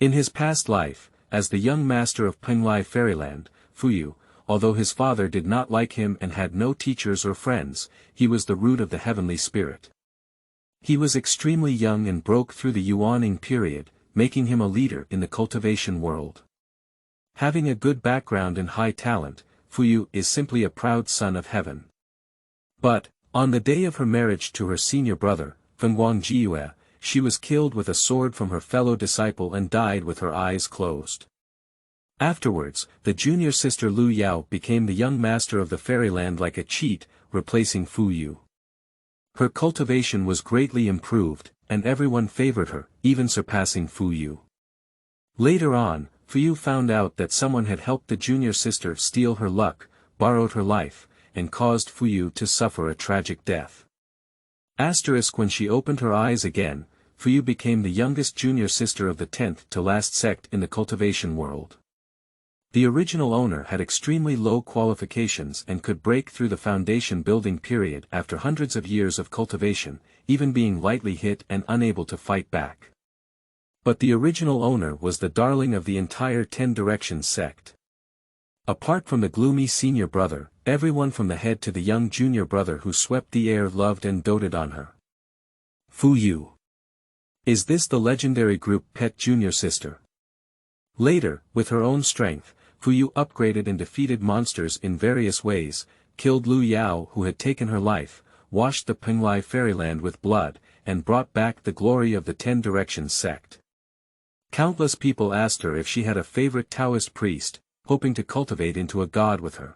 In his past life, as the young master of Penglai Fairyland, Fuyu, although his father did not like him and had no teachers or friends, he was the root of the heavenly spirit. He was extremely young and broke through the Yuan Ying period, making him a leader in the cultivation world. Having a good background and high talent, Fuyu is simply a proud son of heaven. But, on the day of her marriage to her senior brother, Fengguang Jiyue, she was killed with a sword from her fellow disciple and died with her eyes closed. Afterwards, the junior sister Lu Yao became the young master of the fairyland like a cheat, replacing Fuyu. Her cultivation was greatly improved, and everyone favored her, even surpassing Fuyu. Later on, Fuyu found out that someone had helped the junior sister steal her luck, borrowed her life, and caused Fuyu to suffer a tragic death. When she opened her eyes again, Fuyu became the youngest junior sister of the 10th to last sect in the cultivation world. The original owner had extremely low qualifications and could break through the foundation building period after hundreds of years of cultivation, even being lightly hit and unable to fight back. But the original owner was the darling of the entire 10 Directions sect. Apart from the gloomy senior brother, everyone from the head to the young junior brother who swept the air loved and doted on her. Fuyu. Is this the legendary group pet junior sister? Later, with her own strength, Fuyu upgraded and defeated monsters in various ways, killed Lu Yao who had taken her life, washed the Penglai Fairyland with blood, and brought back the glory of the 10 Directions sect. Countless people asked her if she had a favorite Taoist priest, hoping to cultivate into a god with her.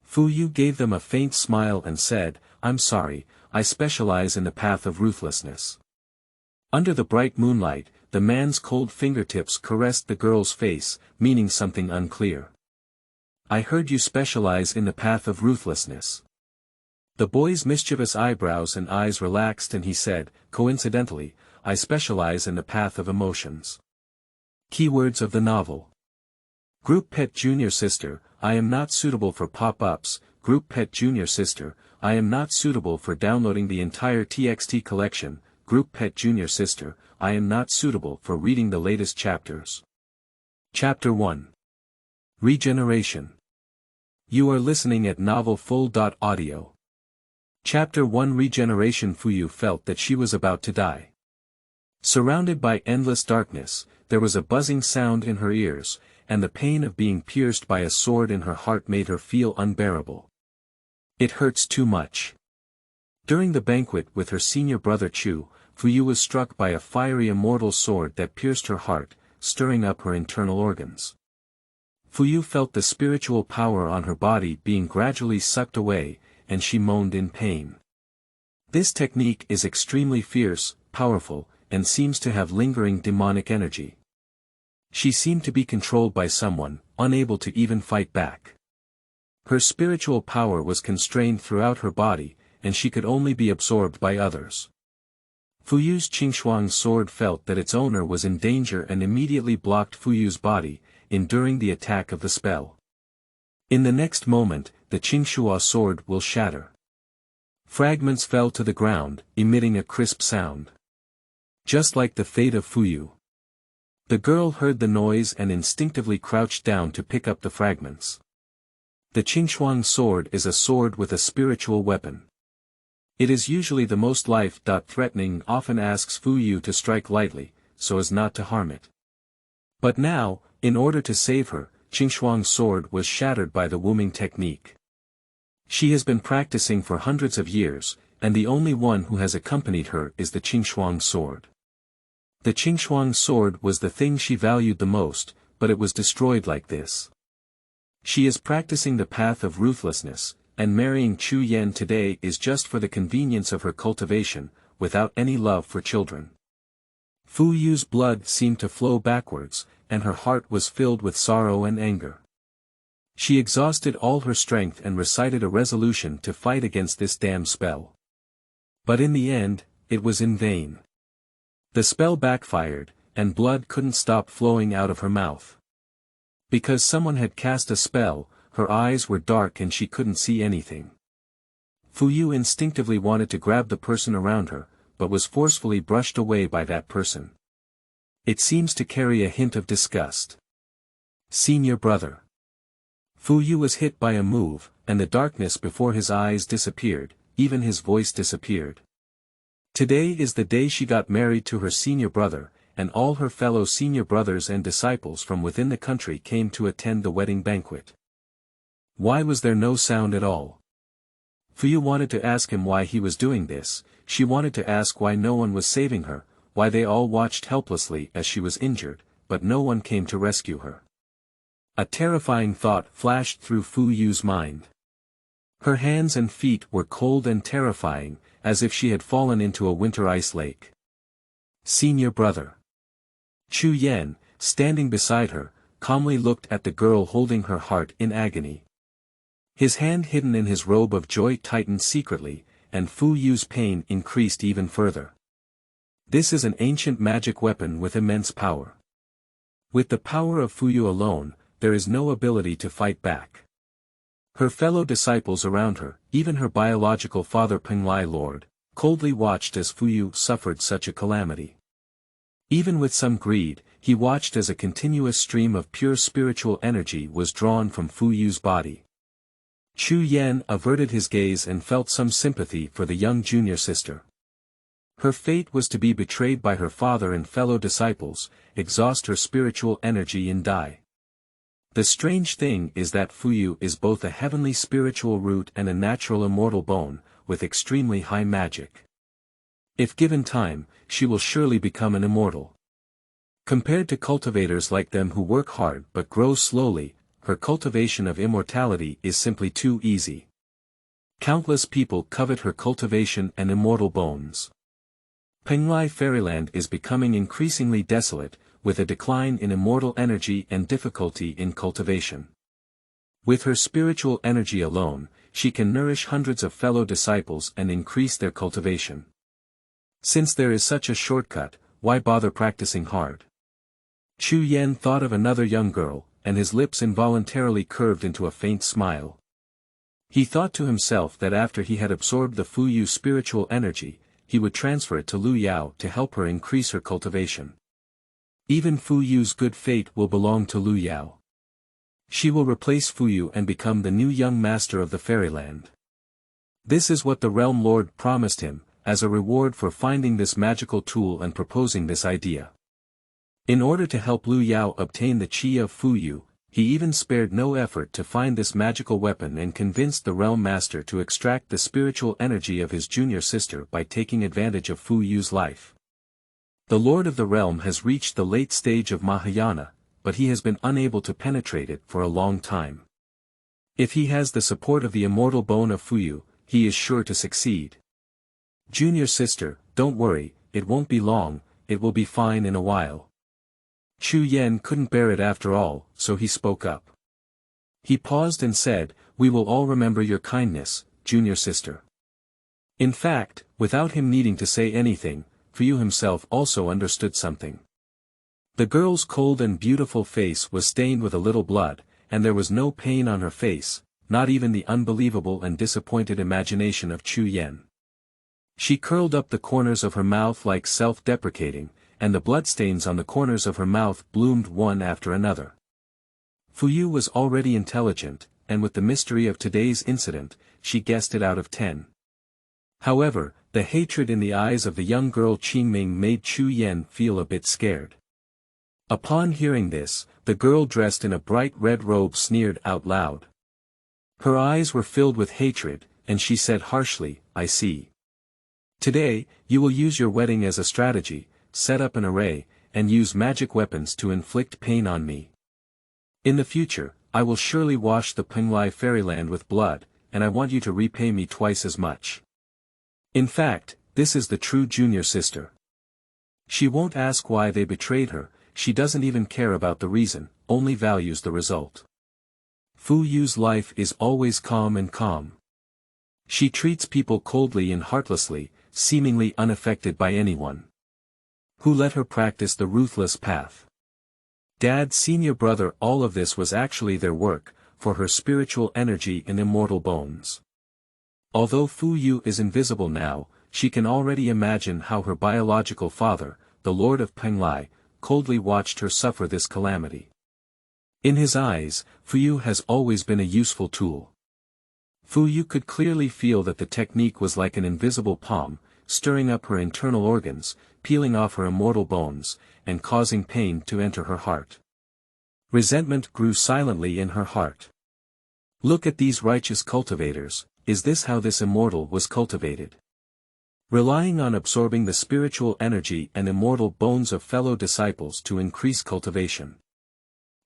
Fuyu gave them a faint smile and said, "I'm sorry, I specialize in the path of ruthlessness." Under the bright moonlight, the man's cold fingertips caressed the girl's face, meaning something unclear. "I heard you specialize in the path of ruthlessness." The boy's mischievous eyebrows and eyes relaxed and he said, "Coincidentally, I specialize in the path of emotions." Keywords of the novel. Group Pet Junior Sister, I am not suitable for pop-ups. Group Pet Junior Sister, I am not suitable for downloading the entire TXT collection. Group Pet Junior Sister, I am not suitable for reading the latest chapters. Chapter 1. Regeneration. You are listening at novelfull.audio. Chapter 1 Regeneration. Fuyu felt that she was about to die. Surrounded by endless darkness, there was a buzzing sound in her ears, and the pain of being pierced by a sword in her heart made her feel unbearable. It hurts too much. During the banquet with her senior brother Chu, Fuyu was struck by a fiery immortal sword that pierced her heart, stirring up her internal organs. Fuyu felt the spiritual power on her body being gradually sucked away, and she moaned in pain. This technique is extremely fierce, powerful, and seems to have lingering demonic energy. She seemed to be controlled by someone, unable to even fight back. Her spiritual power was constrained throughout her body, and she could only be absorbed by others. Fuyu's Qingshuang sword felt that its owner was in danger and immediately blocked Fuyu's body, enduring the attack of the spell. In the next moment, the Qingshuo sword will shatter. Fragments fell to the ground, emitting a crisp sound. Just like the fate of Fuyu. The girl heard the noise and instinctively crouched down to pick up the fragments. The Qingshuang sword is a sword with a spiritual weapon. It is usually the most life-threatening, often asks Fuyu to strike lightly, so as not to harm it. But now, in order to save her, Qingshuang's sword was shattered by the wombing technique. She has been practicing for hundreds of years, and the only one who has accompanied her is the Qingshuang sword. The Qingshuang sword was the thing she valued the most, but it was destroyed like this. She is practicing the path of ruthlessness, and marrying Chu Yan today is just for the convenience of her cultivation, without any love for children. Fuyu's blood seemed to flow backwards, and her heart was filled with sorrow and anger. She exhausted all her strength and recited a resolution to fight against this damn spell. But in the end, it was in vain. The spell backfired, and blood couldn't stop flowing out of her mouth. Because someone had cast a spell, her eyes were dark and she couldn't see anything. Fuyu instinctively wanted to grab the person around her, but was forcefully brushed away by that person. It seems to carry a hint of disgust. Senior brother. Fuyu was hit by a move, and the darkness before his eyes disappeared, even his voice disappeared. Today is the day she got married to her senior brother, and all her fellow senior brothers and disciples from within the country came to attend the wedding banquet. Why was there no sound at all? Fuyu wanted to ask him why he was doing this, she wanted to ask why no one was saving her, why they all watched helplessly as she was injured, but no one came to rescue her. A terrifying thought flashed through Fuyu's mind. Her hands and feet were cold and terrifying, as if she had fallen into a winter ice lake. Senior brother. Chu Yan, standing beside her, calmly looked at the girl holding her heart in agony. His hand hidden in his robe of joy tightened secretly, and Fuyu's pain increased even further. This is an ancient magic weapon with immense power. With the power of Fuyu alone, there is no ability to fight back. Her fellow disciples around her, even her biological father Penglai Lord, coldly watched as Fuyu suffered such a calamity. Even with some greed, he watched as a continuous stream of pure spiritual energy was drawn from Fuyu's body. Chu Yan averted his gaze and felt some sympathy for the young junior sister. Her fate was to be betrayed by her father and fellow disciples, exhaust her spiritual energy and die. The strange thing is that Fuyu is both a heavenly spiritual root and a natural immortal bone, with extremely high magic. If given time, she will surely become an immortal. Compared to cultivators like them who work hard but grow slowly, her cultivation of immortality is simply too easy. Countless people covet her cultivation and immortal bones. Penglai Fairyland is becoming increasingly desolate, with a decline in immortal energy and difficulty in cultivation. With her spiritual energy alone, she can nourish hundreds of fellow disciples and increase their cultivation. Since there is such a shortcut, why bother practicing hard? Chu Yan thought of another young girl, and his lips involuntarily curved into a faint smile. He thought to himself that after he had absorbed the Fuyu spiritual energy, he would transfer it to Lu Yao to help her increase her cultivation. Even Fuyu's good fate will belong to Lu Yao. She will replace Fuyu and become the new young master of the fairyland. This is what the Realm Lord promised him, as a reward for finding this magical tool and proposing this idea. In order to help Lu Yao obtain the chi of Fuyu, he even spared no effort to find this magical weapon and convinced the Realm Master to extract the spiritual energy of his junior sister by taking advantage of Fuyu's life. The Lord of the Realm has reached the late stage of Mahayana, but he has been unable to penetrate it for a long time. If he has the support of the immortal bone of Fuyu, he is sure to succeed. Junior sister, don't worry, it won't be long, it will be fine in a while. Chu Yan couldn't bear it after all, so he spoke up. He paused and said, "We will all remember your kindness, junior sister." In fact, without him needing to say anything, Fuyu himself also understood something. The girl's cold and beautiful face was stained with a little blood, and there was no pain on her face, not even the unbelievable and disappointed imagination of Chu Yan. She curled up the corners of her mouth like self-deprecating, and the bloodstains on the corners of her mouth bloomed one after another. Fuyu was already intelligent, and with the mystery of today's incident, she guessed it out of 10. However, the hatred in the eyes of the young girl Qingming made Chu Yan feel a bit scared. Upon hearing this, the girl dressed in a bright red robe sneered out loud. Her eyes were filled with hatred, and she said harshly, "I see. Today, you will use your wedding as a strategy, set up an array, and use magic weapons to inflict pain on me. In the future, I will surely wash the Penglai Fairyland with blood, and I want you to repay me twice as much." In fact, this is the true junior sister. She won't ask why they betrayed her, she doesn't even care about the reason, only values the result. Fuyu's life is always calm and calm. She treats people coldly and heartlessly, seemingly unaffected by anyone. Who let her practice the ruthless path? Dad's senior brother. All of this was actually their work, for her spiritual energy and immortal bones. Although Fuyu is invisible now, she can already imagine how her biological father, the Lord of Penglai, coldly watched her suffer this calamity. In his eyes, Fuyu has always been a useful tool. Fuyu could clearly feel that the technique was like an invisible palm, stirring up her internal organs, peeling off her immortal bones, and causing pain to enter her heart. Resentment grew silently in her heart. Look at these righteous cultivators, is this how this immortal was cultivated? Relying on absorbing the spiritual energy and immortal bones of fellow disciples to increase cultivation.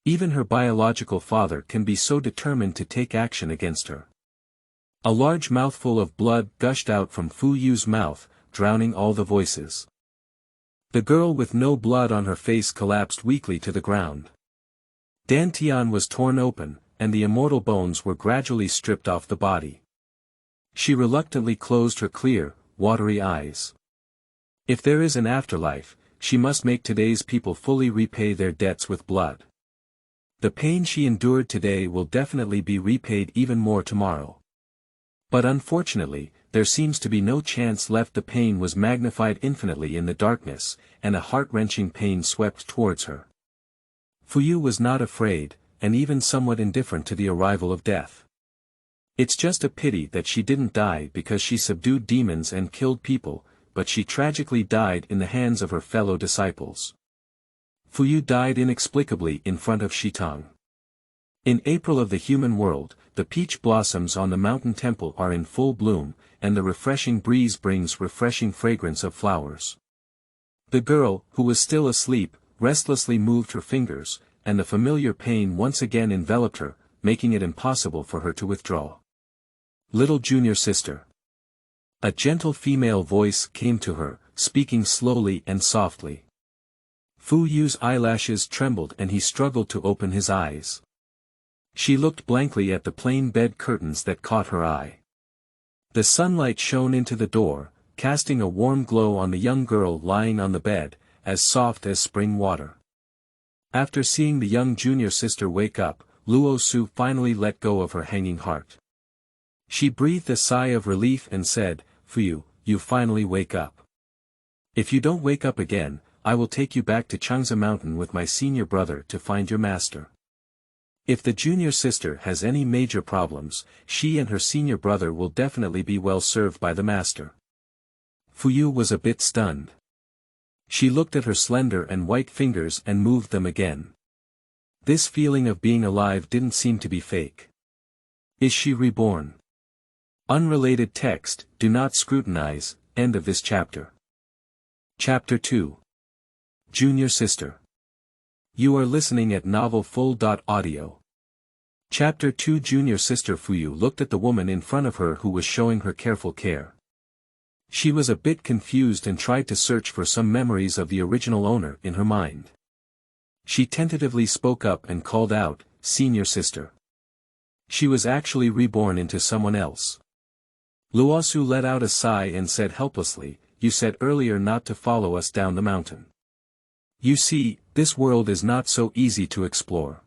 Even her biological father can be so determined to take action against her. A large mouthful of blood gushed out from Fuyu's mouth, drowning all the voices. The girl with no blood on her face collapsed weakly to the ground. Dantian was torn open, and the immortal bones were gradually stripped off the body. She reluctantly closed her clear, watery eyes. If there is an afterlife, she must make today's people fully repay their debts with blood. The pain she endured today will definitely be repaid even more tomorrow. But unfortunately, there seems to be no chance left. The pain was magnified infinitely in the darkness, and a heart-wrenching pain swept towards her. Fuyu was not afraid, and even somewhat indifferent to the arrival of death. It's just a pity that she didn't die because she subdued demons and killed people, but she tragically died in the hands of her fellow disciples. Fuyu died inexplicably in front of Shitang. In April of the human world, the peach blossoms on the mountain temple are in full bloom, and the refreshing breeze brings refreshing fragrance of flowers. The girl, who was still asleep, restlessly moved her fingers, and the familiar pain once again enveloped her, making it impossible for her to withdraw. Little junior sister. A gentle female voice came to her, speaking slowly and softly. Fuyu's eyelashes trembled and he struggled to open his eyes. She looked blankly at the plain bed curtains that caught her eye. The sunlight shone into the door, casting a warm glow on the young girl lying on the bed, as soft as spring water. After seeing the young junior sister wake up, Luo Su finally let go of her hanging heart. She breathed a sigh of relief and said, "Fuyu, you finally wake up. If you don't wake up again, I will take you back to Changsa Mountain with my senior brother to find your master. If the junior sister has any major problems, she and her senior brother will definitely be well served by the master." Fuyu was a bit stunned. She looked at her slender and white fingers and moved them again. This feeling of being alive didn't seem to be fake. Is she reborn? Unrelated text, do not scrutinize, end of this chapter. Chapter 2. Junior Sister. You are listening at novelfull.audio. Chapter 2. Junior Sister. Fuyu looked at the woman in front of her who was showing her careful care. She was a bit confused and tried to search for some memories of the original owner in her mind. She tentatively spoke up and called out, "Senior sister." She was actually reborn into someone else. Luosu let out a sigh and said helplessly, "You said earlier not to follow us down the mountain. You see, this world is not so easy to explore."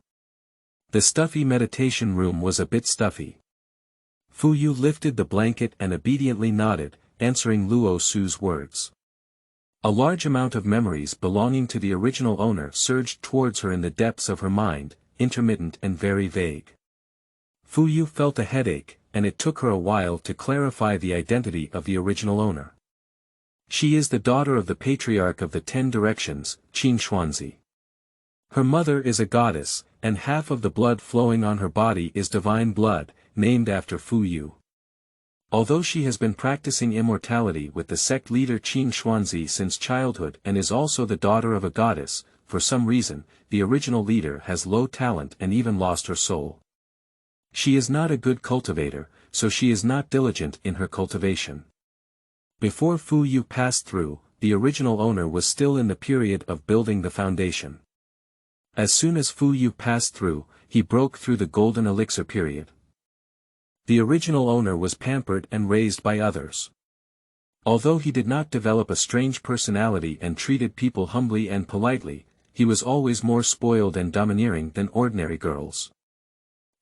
The stuffy meditation room was a bit stuffy. Fuyu lifted the blanket and obediently nodded, answering Luo Su's words. A large amount of memories belonging to the original owner surged towards her in the depths of her mind, intermittent and very vague. Fuyu felt a headache, and it took her a while to clarify the identity of the original owner. She is the daughter of the patriarch of the 10 directions, Qin Xuanzi. Her mother is a goddess, and half of the blood flowing on her body is divine blood, named after Fuyu. Although she has been practicing immortality with the sect leader Qin Xuanzi since childhood and is also the daughter of a goddess, for some reason, the original leader has low talent and even lost her soul. She is not a good cultivator, so she is not diligent in her cultivation. Before Fuyu passed through, the original owner was still in the period of building the foundation. As soon as Fuyu passed through, he broke through the golden elixir period. The original owner was pampered and raised by others. Although he did not develop a strange personality and treated people humbly and politely, he was always more spoiled and domineering than ordinary girls.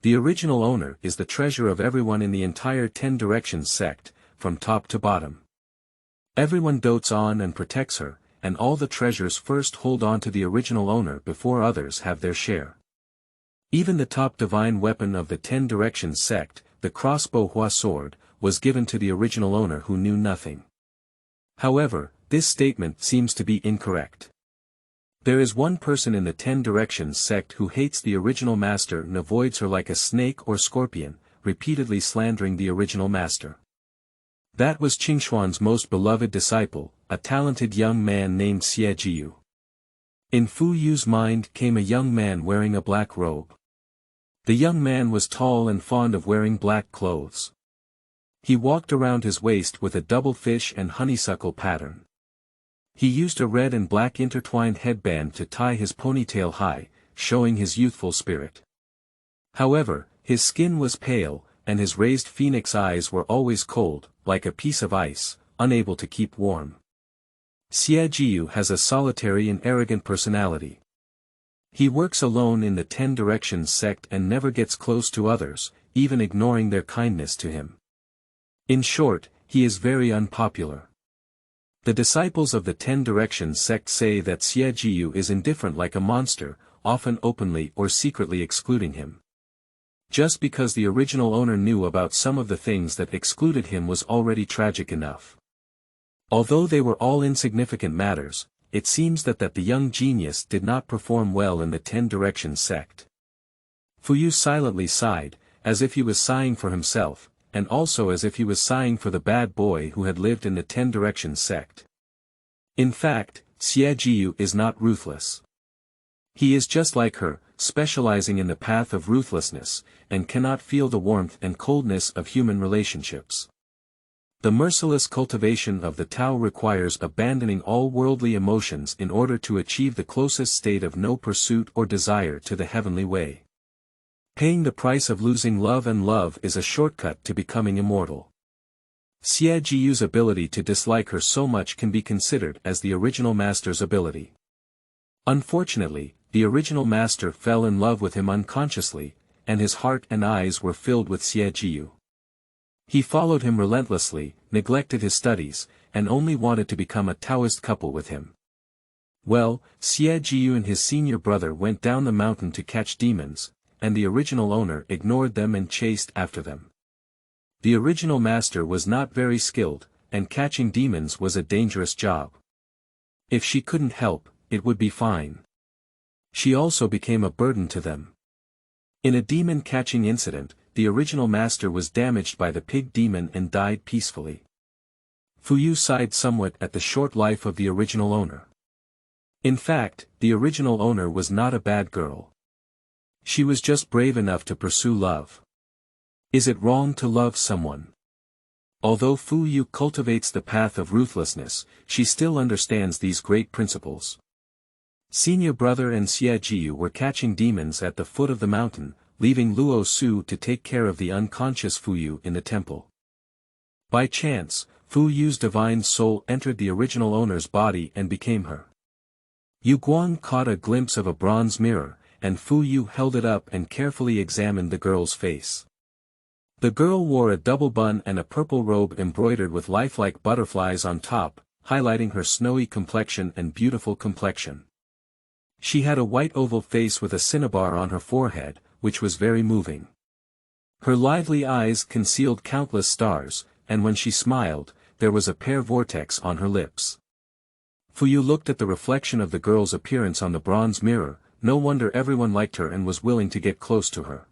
The original owner is the treasure of everyone in the entire 10 Directions sect, from top to bottom. Everyone dotes on and protects her, and all the treasures first hold on to the original owner before others have their share. Even the top divine weapon of the 10 Directions sect, the crossbow Hua sword, was given to the original owner who knew nothing. However, this statement seems to be incorrect. There is one person in the 10 Directions sect who hates the original master and avoids her like a snake or scorpion, repeatedly slandering the original master. That was Qingshuan's most beloved disciple, a talented young man named Xie Jiyu. In Fuyu's mind came a young man wearing a black robe. The young man was tall and fond of wearing black clothes. He walked around his waist with a double fish and honeysuckle pattern. He used a red and black intertwined headband to tie his ponytail high, showing his youthful spirit. However, his skin was pale, and his raised phoenix eyes were always cold, like a piece of ice, unable to keep warm. Xie Jiyu has a solitary and arrogant personality. He works alone in the 10 Directions sect and never gets close to others, even ignoring their kindness to him. In short, he is very unpopular. The disciples of the 10 Directions sect say that Xie Jiyu is indifferent like a monster, often openly or secretly excluding him. Just because the original owner knew about some of the things that excluded him was already tragic enough. Although they were all insignificant matters, it seems that the young genius did not perform well in the 10 Directions sect. Fuyu silently sighed, as if he was sighing for himself, and also as if he was sighing for the bad boy who had lived in the 10 Directions sect. In fact, Xie Jiyu is not ruthless. He is just like her, specializing in the path of ruthlessness, and cannot feel the warmth and coldness of human relationships. The merciless cultivation of the Tao requires abandoning all worldly emotions in order to achieve the closest state of no pursuit or desire to the heavenly way. Paying the price of losing love, and love is a shortcut to becoming immortal. Xie Jiyu's ability to dislike her so much can be considered as the original master's ability. Unfortunately, the original master fell in love with him unconsciously, and his heart and eyes were filled with Xie Jiyu. He followed him relentlessly, neglected his studies, and only wanted to become a Taoist couple with him. Well, Xie Jiyu and his senior brother went down the mountain to catch demons, and the original owner ignored them and chased after them. The original master was not very skilled, and catching demons was a dangerous job. If she couldn't help, it would be fine. She also became a burden to them. In a demon-catching incident, the original master was damaged by the pig demon and died peacefully. Fuyu sighed somewhat at the short life of the original owner. In fact, the original owner was not a bad girl. She was just brave enough to pursue love. Is it wrong to love someone? Although Fuyu cultivates the path of ruthlessness, she still understands these great principles. Senior brother and Xie Jiyu were catching demons at the foot of the mountain, leaving Luo Su to take care of the unconscious Fuyu in the temple. By chance, Fuyu's divine soul entered the original owner's body and became her. Yu Guang caught a glimpse of a bronze mirror, and Fuyu held it up and carefully examined the girl's face. The girl wore a double bun and a purple robe embroidered with lifelike butterflies on top, highlighting her snowy complexion and beautiful complexion. She had a white oval face with a cinnabar on her forehead, which was very moving. Her lively eyes concealed countless stars, and when she smiled, there was a pear vortex on her lips. Fuyu looked at the reflection of the girl's appearance on the bronze mirror. No wonder everyone liked her and was willing to get close to her.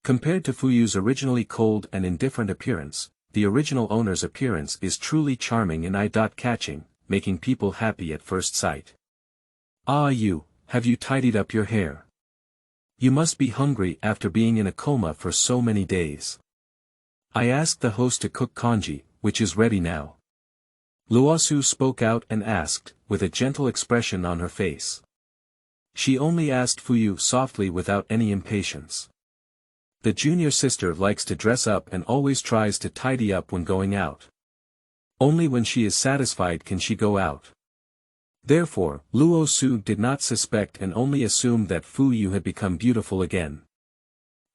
Compared to Fuyu's originally cold and indifferent appearance, the original owner's appearance is truly charming and eye-catching, making people happy at first sight. Ah, have you tidied up your hair? You must be hungry after being in a coma for so many days. I asked the host to cook congee, which is ready now. Luosu spoke out and asked, with a gentle expression on her face. She only asked Fuyu softly without any impatience. The junior sister likes to dress up and always tries to tidy up when going out. Only when she is satisfied can she go out. Therefore, Luo Su did not suspect and only assumed that Fuyu had become beautiful again.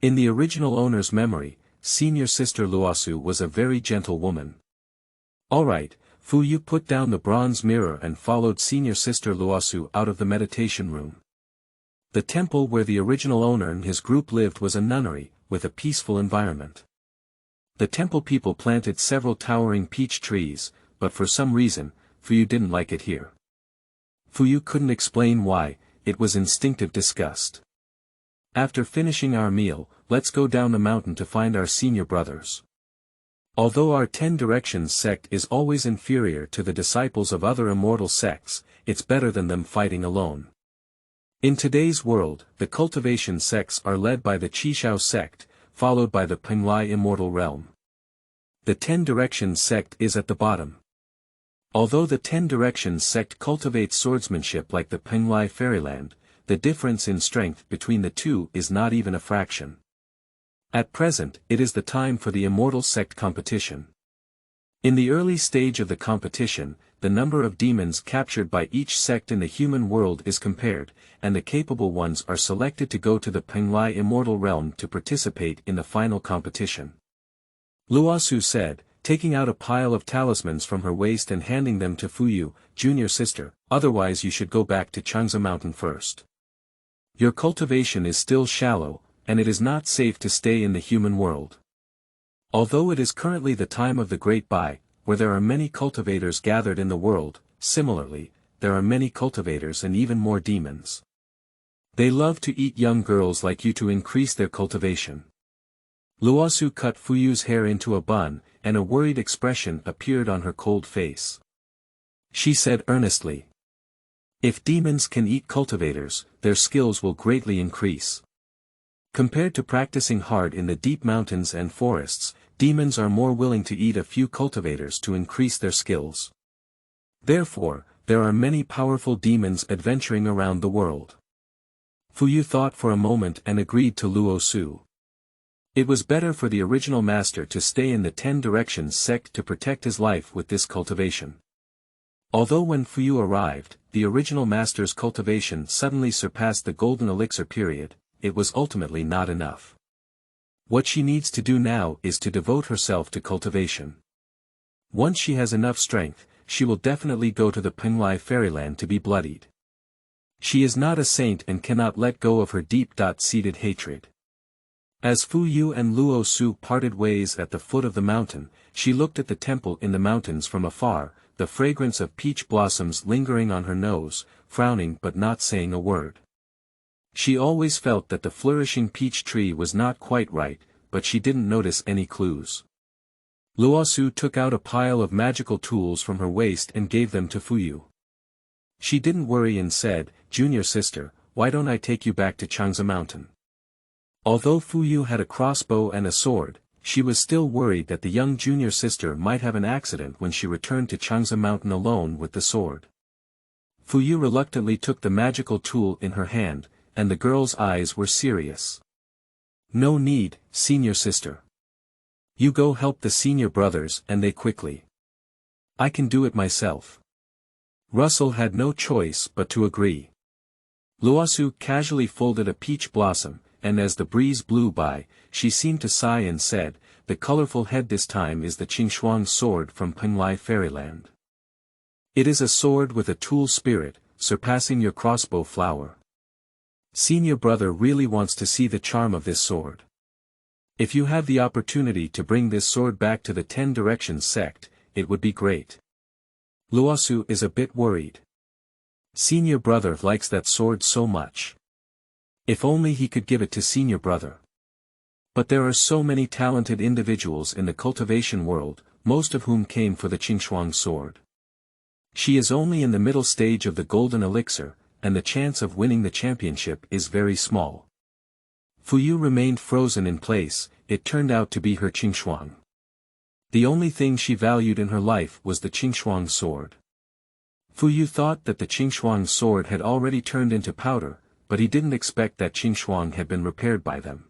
In the original owner's memory, senior sister Luosu was a very gentle woman. Alright, Fuyu put down the bronze mirror and followed senior sister Luosu out of the meditation room. The temple where the original owner and his group lived was a nunnery, with a peaceful environment. The temple people planted several towering peach trees, but for some reason, Fuyu didn't like it here. Fuyu couldn't explain why, it was instinctive disgust. After finishing our meal, let's go down the mountain to find our senior brothers. Although our 10 Directions sect is always inferior to the disciples of other immortal sects, it's better than them fighting alone. In today's world, the Cultivation sects are led by the Qishao sect, followed by the Penglai immortal realm. The 10 Directions sect is at the bottom. Although the 10 Directions sect cultivates swordsmanship like the Penglai Fairyland, the difference in strength between the two is not even a fraction. At present, it is the time for the immortal sect competition. In the early stage of the competition, the number of demons captured by each sect in the human world is compared, and the capable ones are selected to go to the Penglai immortal realm to participate in the final competition. Luosu said, taking out a pile of talismans from her waist and handing them to Fuyu, junior sister, otherwise you should go back to Changsa Mountain first. Your cultivation is still shallow, and it is not safe to stay in the human world. Although it is currently the time of the Great Bai, where there are many cultivators gathered in the world, similarly, there are many cultivators and even more demons. They love to eat young girls like you to increase their cultivation. Luosu cut Fuyu's hair into a bun, and a worried expression appeared on her cold face. She said earnestly, "If demons can eat cultivators, their skills will greatly increase. Compared to practicing hard in the deep mountains and forests, demons are more willing to eat a few cultivators to increase their skills. Therefore, there are many powerful demons adventuring around the world." Fuyu thought for a moment and agreed to Luosu. It was better for the original master to stay in the 10 Directions sect to protect his life with this cultivation. Although when Fuyu arrived, the original master's cultivation suddenly surpassed the golden elixir period, it was ultimately not enough. What she needs to do now is to devote herself to cultivation. Once she has enough strength, she will definitely go to the Penglai Fairyland to be bloodied. She is not a saint and cannot let go of her deep-seated hatred. As Fuyu and Luosu parted ways at the foot of the mountain, she looked at the temple in the mountains from afar, the fragrance of peach blossoms lingering on her nose, frowning but not saying a word. She always felt that the flourishing peach tree was not quite right, but she didn't notice any clues. Luosu took out a pile of magical tools from her waist and gave them to Fuyu. She didn't worry and said, "Junior sister, why don't I take you back to Changsa Mountain?" Although Fuyu had a crossbow and a sword, she was still worried that the young junior sister might have an accident when she returned to Changsa Mountain alone with the sword. Fuyu reluctantly took the magical tool in her hand, and the girl's eyes were serious. "No need, senior sister. You go help the senior brothers and they quickly. I can do it myself." Russell had no choice but to agree. Luosu casually folded a peach blossom, and as the breeze blew by, she seemed to sigh and said, "The colorful head this time is the Qingshuang sword from Penglai Fairyland. It is a sword with a tool spirit, surpassing your crossbow flower. Senior brother really wants to see the charm of this sword. If you have the opportunity to bring this sword back to the 10 Directions sect, it would be great." Luosu is a bit worried. Senior brother likes that sword so much. If only he could give it to senior brother. But there are so many talented individuals in the cultivation world, most of whom came for the Qingshuang sword. She is only in the middle stage of the golden elixir, and the chance of winning the championship is very small. Fuyu remained frozen in place. It turned out to be her Qingshuang. The only thing she valued in her life was the Qingshuang sword. Fuyu thought that the Qingshuang sword had already turned into powder, but he didn't expect that Qingshuang had been repaired by them.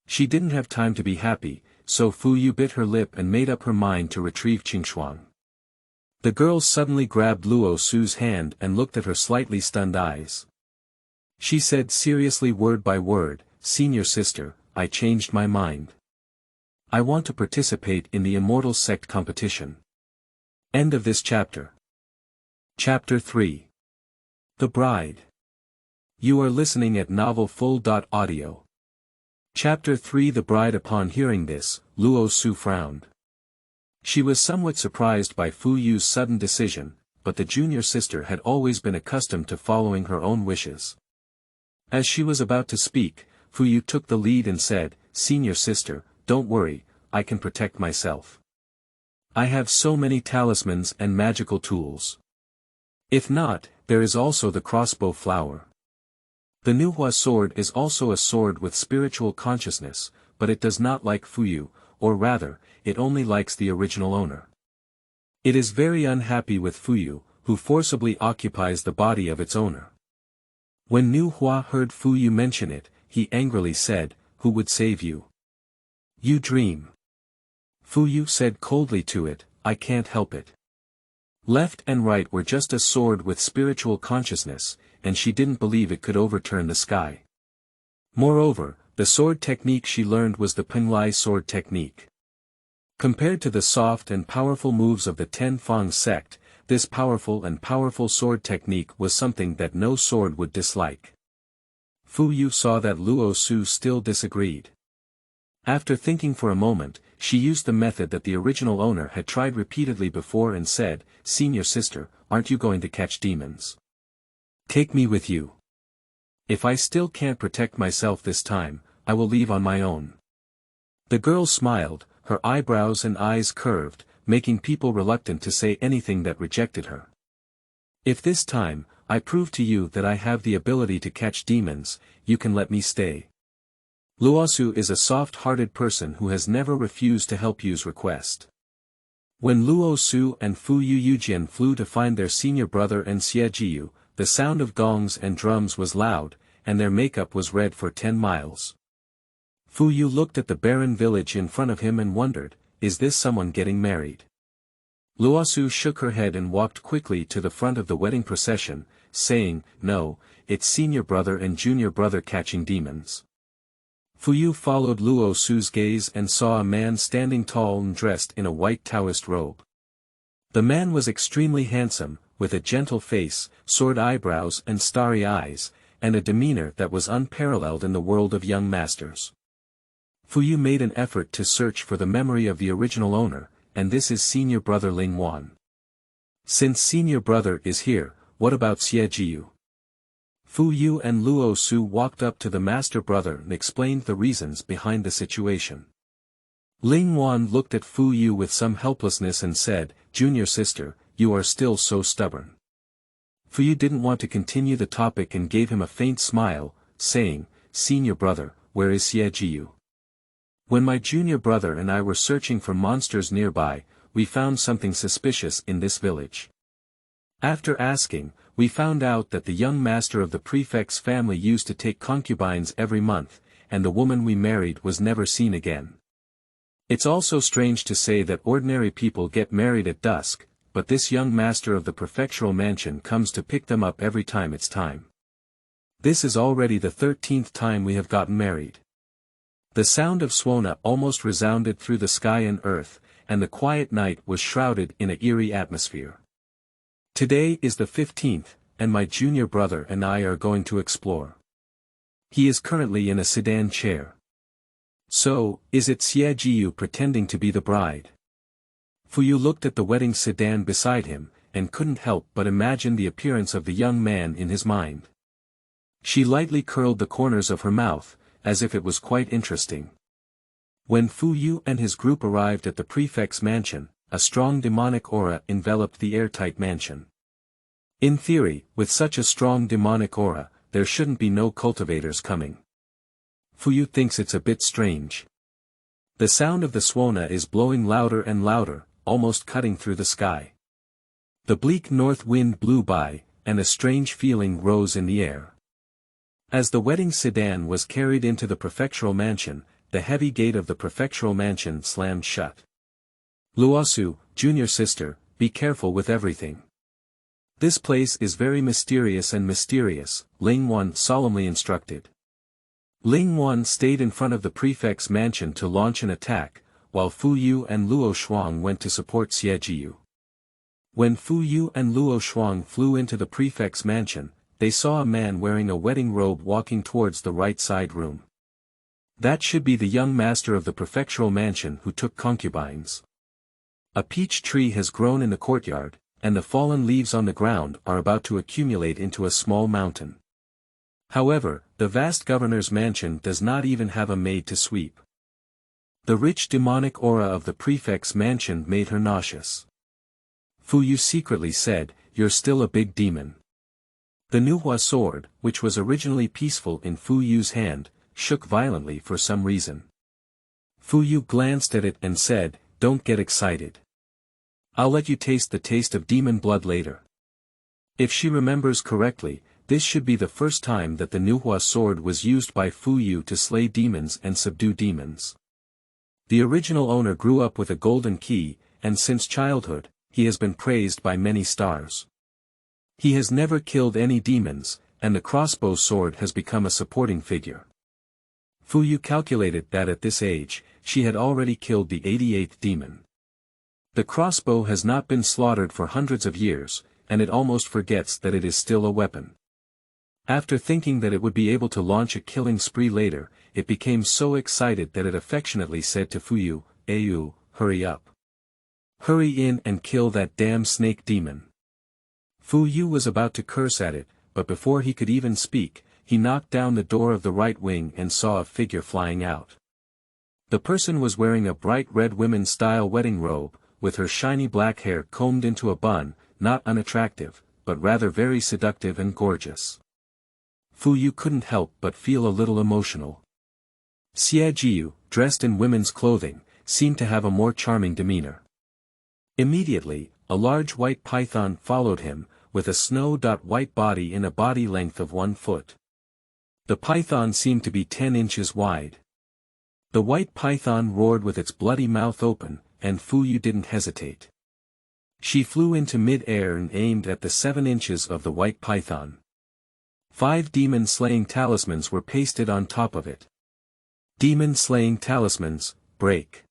She didn't have time to be happy, so Fuyu bit her lip and made up her mind to retrieve Qingshuang. The girl suddenly grabbed Luosu's hand and looked at her slightly stunned eyes. She said seriously word by word, "Senior sister, I changed my mind. I want to participate in the immortal sect competition. End of this chapter. Chapter 3. The Bride. You are listening at Novel Full.audio. Chapter 3. The Bride. Upon hearing this, Luo Su frowned. She was somewhat surprised by Fuyu's sudden decision, but the junior sister had always been accustomed to following her own wishes. As she was about to speak, Fuyu took the lead and said, "Senior sister, don't worry, I can protect myself. I have so many talismans and magical tools. If not, there is also the crossbow flower. The Nuhua sword is also a sword with spiritual consciousness, but it does not like Fuyu, or rather, it only likes the original owner. It is very unhappy with Fuyu, who forcibly occupies the body of its owner." When Nuhua heard Fuyu mention it, he angrily said, "Who would save you? You dream." Fuyu said coldly to it, "I can't help it. Left and right were just a sword with spiritual consciousness, and she didn't believe it could overturn the sky. Moreover, the sword technique she learned was the Penglai sword technique. Compared to the soft and powerful moves of the Ten Fang sect, this powerful sword technique was something that no sword would dislike." Fuyu saw that Luo Su still disagreed. After thinking for a moment, she used the method that the original owner had tried repeatedly before and said, "Senior sister, aren't you going to catch demons? Take me with you. If I still can't protect myself this time, I will leave on my own." The girl smiled, her eyebrows and eyes curved, making people reluctant to say anything that rejected her. "If this time, I prove to you that I have the ability to catch demons, you can let me stay." Luosu is a soft-hearted person who has never refused to help Yu's request. When Luo Su and Fuyu Yujian flew to find their senior brother and Xie Jiyu, the sound of gongs and drums was loud, and their makeup was red for 10 miles. Fuyu looked at the barren village in front of him and wondered, is this someone getting married? Luosu shook her head and walked quickly to the front of the wedding procession, saying, "No, it's senior brother and junior brother catching demons." Fuyu followed Luo Su's gaze and saw a man standing tall and dressed in a white Taoist robe. The man was extremely handsome, with a gentle face, sword eyebrows and starry eyes, and a demeanor that was unparalleled in the world of young masters. Fuyu made an effort to search for the memory of the original owner, and this is senior brother Ling Wan. Since senior brother is here, what about Xie Jiyu? Fuyu and Luo Su walked up to the master brother and explained the reasons behind the situation. Ling Wan looked at Fuyu with some helplessness and said, "Junior sister, you are still so stubborn." Fuyu didn't want to continue the topic and gave him a faint smile, saying, "Senior brother, where is Xie Jiyu? When my junior brother and I were searching for monsters nearby, we found something suspicious in this village. After asking, we found out that the young master of the prefect's family used to take concubines every month, and the woman we married was never seen again. It's also strange to say that ordinary people get married at dusk, but this young master of the prefectural mansion comes to pick them up every time it's time. This is already the 13th time we have gotten married." The sound of Suona almost resounded through the sky and earth, and the quiet night was shrouded in an eerie atmosphere. "Today is the 15th, and my junior brother and I are going to explore. He is currently in a sedan chair. So, is it Xie Jiyu pretending to be the bride?" Fuyu looked at the wedding sedan beside him, and couldn't help but imagine the appearance of the young man in his mind. She lightly curled the corners of her mouth, as if it was quite interesting. When Fuyu and his group arrived at the prefect's mansion, a strong demonic aura enveloped the airtight mansion. In theory, with such a strong demonic aura, there shouldn't be no cultivators coming. Fuyu thinks it's a bit strange. The sound of the Suona is blowing louder and louder, almost cutting through the sky. The bleak north wind blew by, and a strange feeling rose in the air. As the wedding sedan was carried into the prefectural mansion, the heavy gate of the prefectural mansion slammed shut. "Luosu, junior sister, be careful with everything. This place is very mysterious," Ling Wan solemnly instructed. Ling Wan stayed in front of the prefect's mansion to launch an attack, while Fuyu and Luo Shuang went to support Xie Jiyu. When Fuyu and Luo Shuang flew into the prefect's mansion, they saw a man wearing a wedding robe walking towards the right side room. That should be the young master of the prefectural mansion who took concubines. A peach tree has grown in the courtyard, and the fallen leaves on the ground are about to accumulate into a small mountain. However, the vast governor's mansion does not even have a maid to sweep. The rich demonic aura of the prefect's mansion made her nauseous. Fuyu secretly said, "You're still a big demon." The Nuhua sword, which was originally peaceful in Fuyu's hand, shook violently for some reason. Fuyu glanced at it and said, "Don't get excited. I'll let you taste the taste of demon blood later." If she remembers correctly, this should be the first time that the Nuhua sword was used by Fuyu to slay demons and subdue demons. The original owner grew up with a golden key, and since childhood, he has been praised by many stars. He has never killed any demons, and the crossbow sword has become a supporting figure. Fuyu calculated that at this age, she had already killed the 88th demon. The crossbow has not been slaughtered for hundreds of years, and it almost forgets that it is still a weapon. After thinking that it would be able to launch a killing spree later, it became so excited that it affectionately said to Fuyu, "Ayu, hurry up. Hurry in and kill that damn snake demon." Fuyu was about to curse at it, but before he could even speak, he knocked down the door of the right wing and saw a figure flying out. The person was wearing a bright red women's-style wedding robe, with her shiny black hair combed into a bun, not unattractive, but rather very seductive and gorgeous. Fuyu couldn't help but feel a little emotional. Xie Jiu, dressed in women's clothing, seemed to have a more charming demeanor. Immediately, a large white python followed him, with a snow-white body in a body length of 1 foot. The python seemed to be 10 inches wide. The white python roared with its bloody mouth open, and Fuyu didn't hesitate. She flew into mid-air and aimed at the 7 inches of the white python. 5 demon-slaying talismans were pasted on top of it. Demon-slaying talismans, break.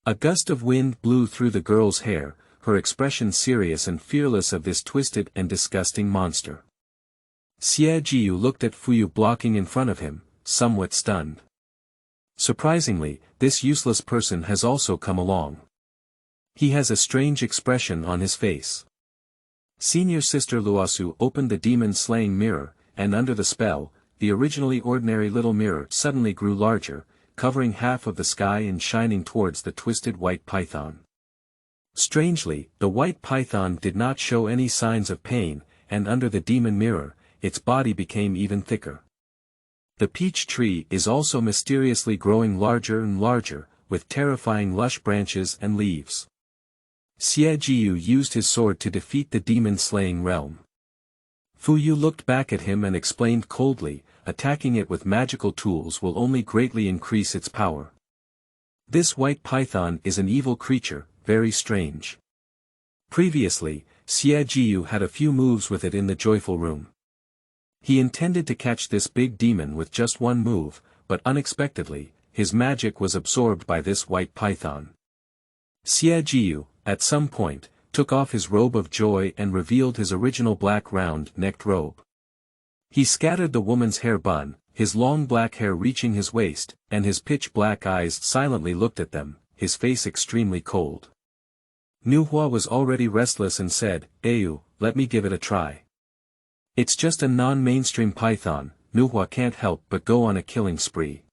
A gust of wind blew through the girl's hair, her expression serious and fearless of this twisted and disgusting monster. Xie Jiu looked at Fuyu blocking in front of him, somewhat stunned. Surprisingly, this useless person has also come along. He has a strange expression on his face. Senior Sister Luosu opened the demon-slaying mirror, and under the spell, the originally ordinary little mirror suddenly grew larger, covering half of the sky and shining towards the twisted white python. Strangely, the white python did not show any signs of pain, and under the demon mirror, its body became even thicker. The peach tree is also mysteriously growing larger and larger, with terrifying lush branches and leaves. Xie Jiu used his sword to defeat the demon-slaying realm. Fuyu looked back at him and explained coldly, attacking it with magical tools will only greatly increase its power. This white python is an evil creature, very strange. Previously, Xie Jiu had a few moves with it in the joyful room. He intended to catch this big demon with just one move, but unexpectedly, his magic was absorbed by this white python. Xie Jiu, at some point, took off his robe of joy and revealed his original black round-necked robe. He scattered the woman's hair bun, his long black hair reaching his waist, and his pitch-black eyes silently looked at them, his face extremely cold. Nuhua was already restless and said, "Ayu, let me give it a try." It's just a non-mainstream python, Nuhua can't help but go on a killing spree.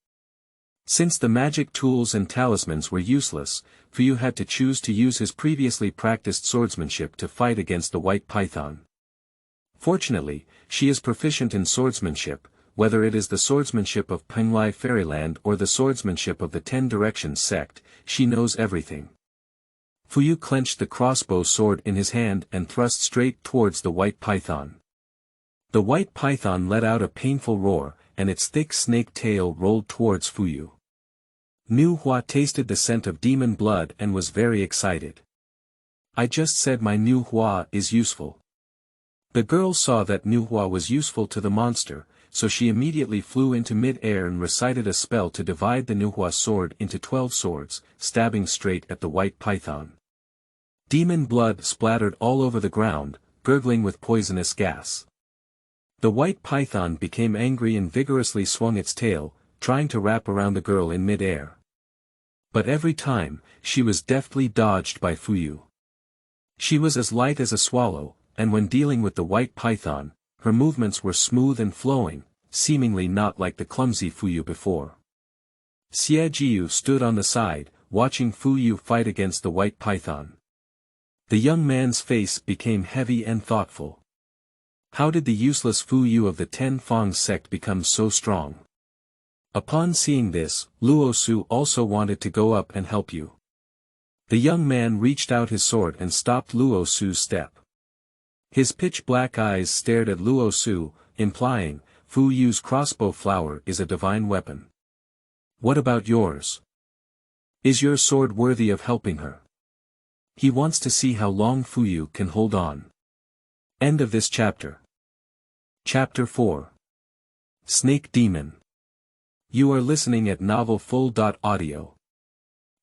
Since the magic tools and talismans were useless, Fuyu had to choose to use his previously practiced swordsmanship to fight against the white python. Fortunately, she is proficient in swordsmanship, whether it is the swordsmanship of Penglai Fairyland or the swordsmanship of the 10 Directions sect, she knows everything. Fuyu clenched the crossbow sword in his hand and thrust straight towards the white python. The white python let out a painful roar, and its thick snake tail rolled towards Fuyu. Nuhua tasted the scent of demon blood and was very excited. "I just said my Nuhua is useful." The girl saw that Nuhua was useful to the monster, so she immediately flew into mid-air and recited a spell to divide the Nuhua sword into 12 swords, stabbing straight at the white python. Demon blood splattered all over the ground, gurgling with poisonous gas. The white python became angry and vigorously swung its tail, trying to wrap around the girl in mid-air. But every time, she was deftly dodged by Fuyu. She was as light as a swallow, and when dealing with the white python, her movements were smooth and flowing, seemingly not like the clumsy Fuyu before. Xie Jiyue stood on the side, watching Fuyu fight against the white python. The young man's face became heavy and thoughtful. How did the useless Fuyu of the Ten Fang sect become so strong? Upon seeing this, Luo Su also wanted to go up and help you. The young man reached out his sword and stopped Luo Su's step. His pitch-black eyes stared at Luo Su, implying, Fuyu's crossbow flower is a divine weapon. What about yours? Is your sword worthy of helping her? He wants to see how long Fuyu can hold on. End of this chapter. Chapter 4. Snake Demon. You are listening at novelfull.audio.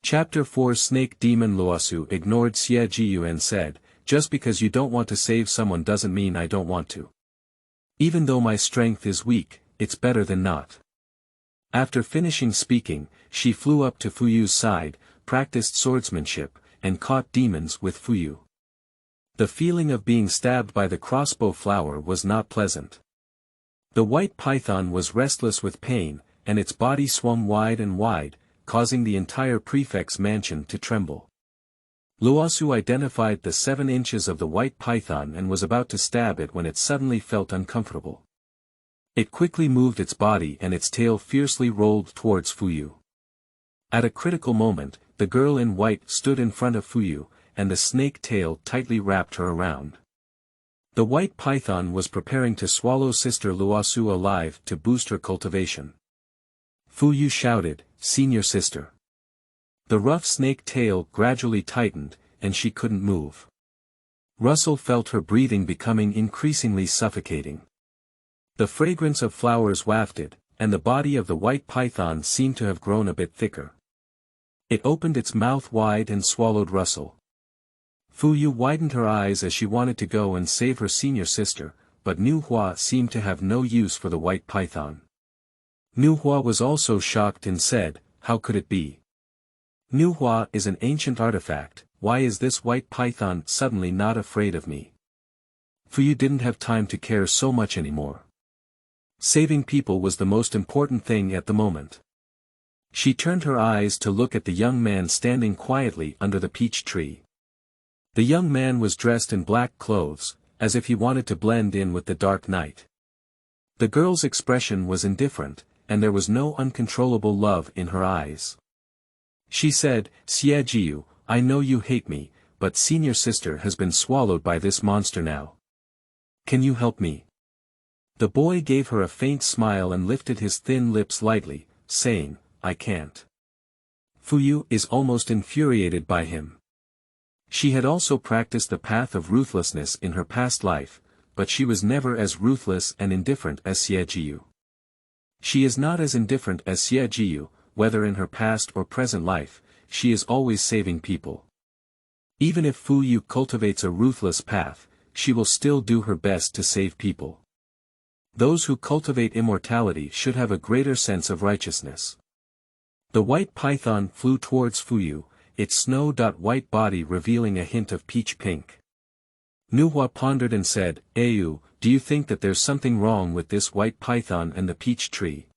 Chapter 4. Snake Demon. Luosu ignored Xie Jiyue and said, just because you don't want to save someone doesn't mean I don't want to. Even though my strength is weak, it's better than not. After finishing speaking, she flew up to Fuyu's side, practiced swordsmanship, and caught demons with Fuyu. The feeling of being stabbed by the crossbow flower was not pleasant. The white python was restless with pain, and its body swung wide and wide, causing the entire prefect's mansion to tremble. Luosu identified the 7 inches of the white python and was about to stab it when it suddenly felt uncomfortable. It quickly moved its body and its tail fiercely rolled towards Fuyu. At a critical moment, the girl in white stood in front of Fuyu, and the snake tail tightly wrapped her around. The white python was preparing to swallow Sister Luosu alive to boost her cultivation. Fuyu shouted, "Senior sister." The rough snake tail gradually tightened, and she couldn't move. Russell felt her breathing becoming increasingly suffocating. The fragrance of flowers wafted, and the body of the white python seemed to have grown a bit thicker. It opened its mouth wide and swallowed Russell. Fuyu widened her eyes as she wanted to go and save her senior sister, but Nu Hua seemed to have no use for the white python. Nu Hua was also shocked and said, "How could it be? Nu Hua is an ancient artifact, why is this white python suddenly not afraid of me?" Fuyu didn't have time to care so much anymore. Saving people was the most important thing at the moment. She turned her eyes to look at the young man standing quietly under the peach tree. The young man was dressed in black clothes, as if he wanted to blend in with the dark night. The girl's expression was indifferent, and there was no uncontrollable love in her eyes. She said, "Xie Jiyue, I know you hate me, but senior sister has been swallowed by this monster now. Can you help me?" The boy gave her a faint smile and lifted his thin lips lightly, saying, "I can't." Fuyu is almost infuriated by him. She had also practiced the path of ruthlessness in her past life, but she was never as ruthless and indifferent as Xie Jiyue. She is not as indifferent as Xie Jiyue, whether in her past or present life, she is always saving people. Even if Fuyu cultivates a ruthless path, she will still do her best to save people. Those who cultivate immortality should have a greater sense of righteousness. The white python flew towards Fuyu, its snow-white body revealing a hint of peach pink. Nu Hua pondered and said, "Ayu, do you think that there's something wrong with this white python and the peach tree?"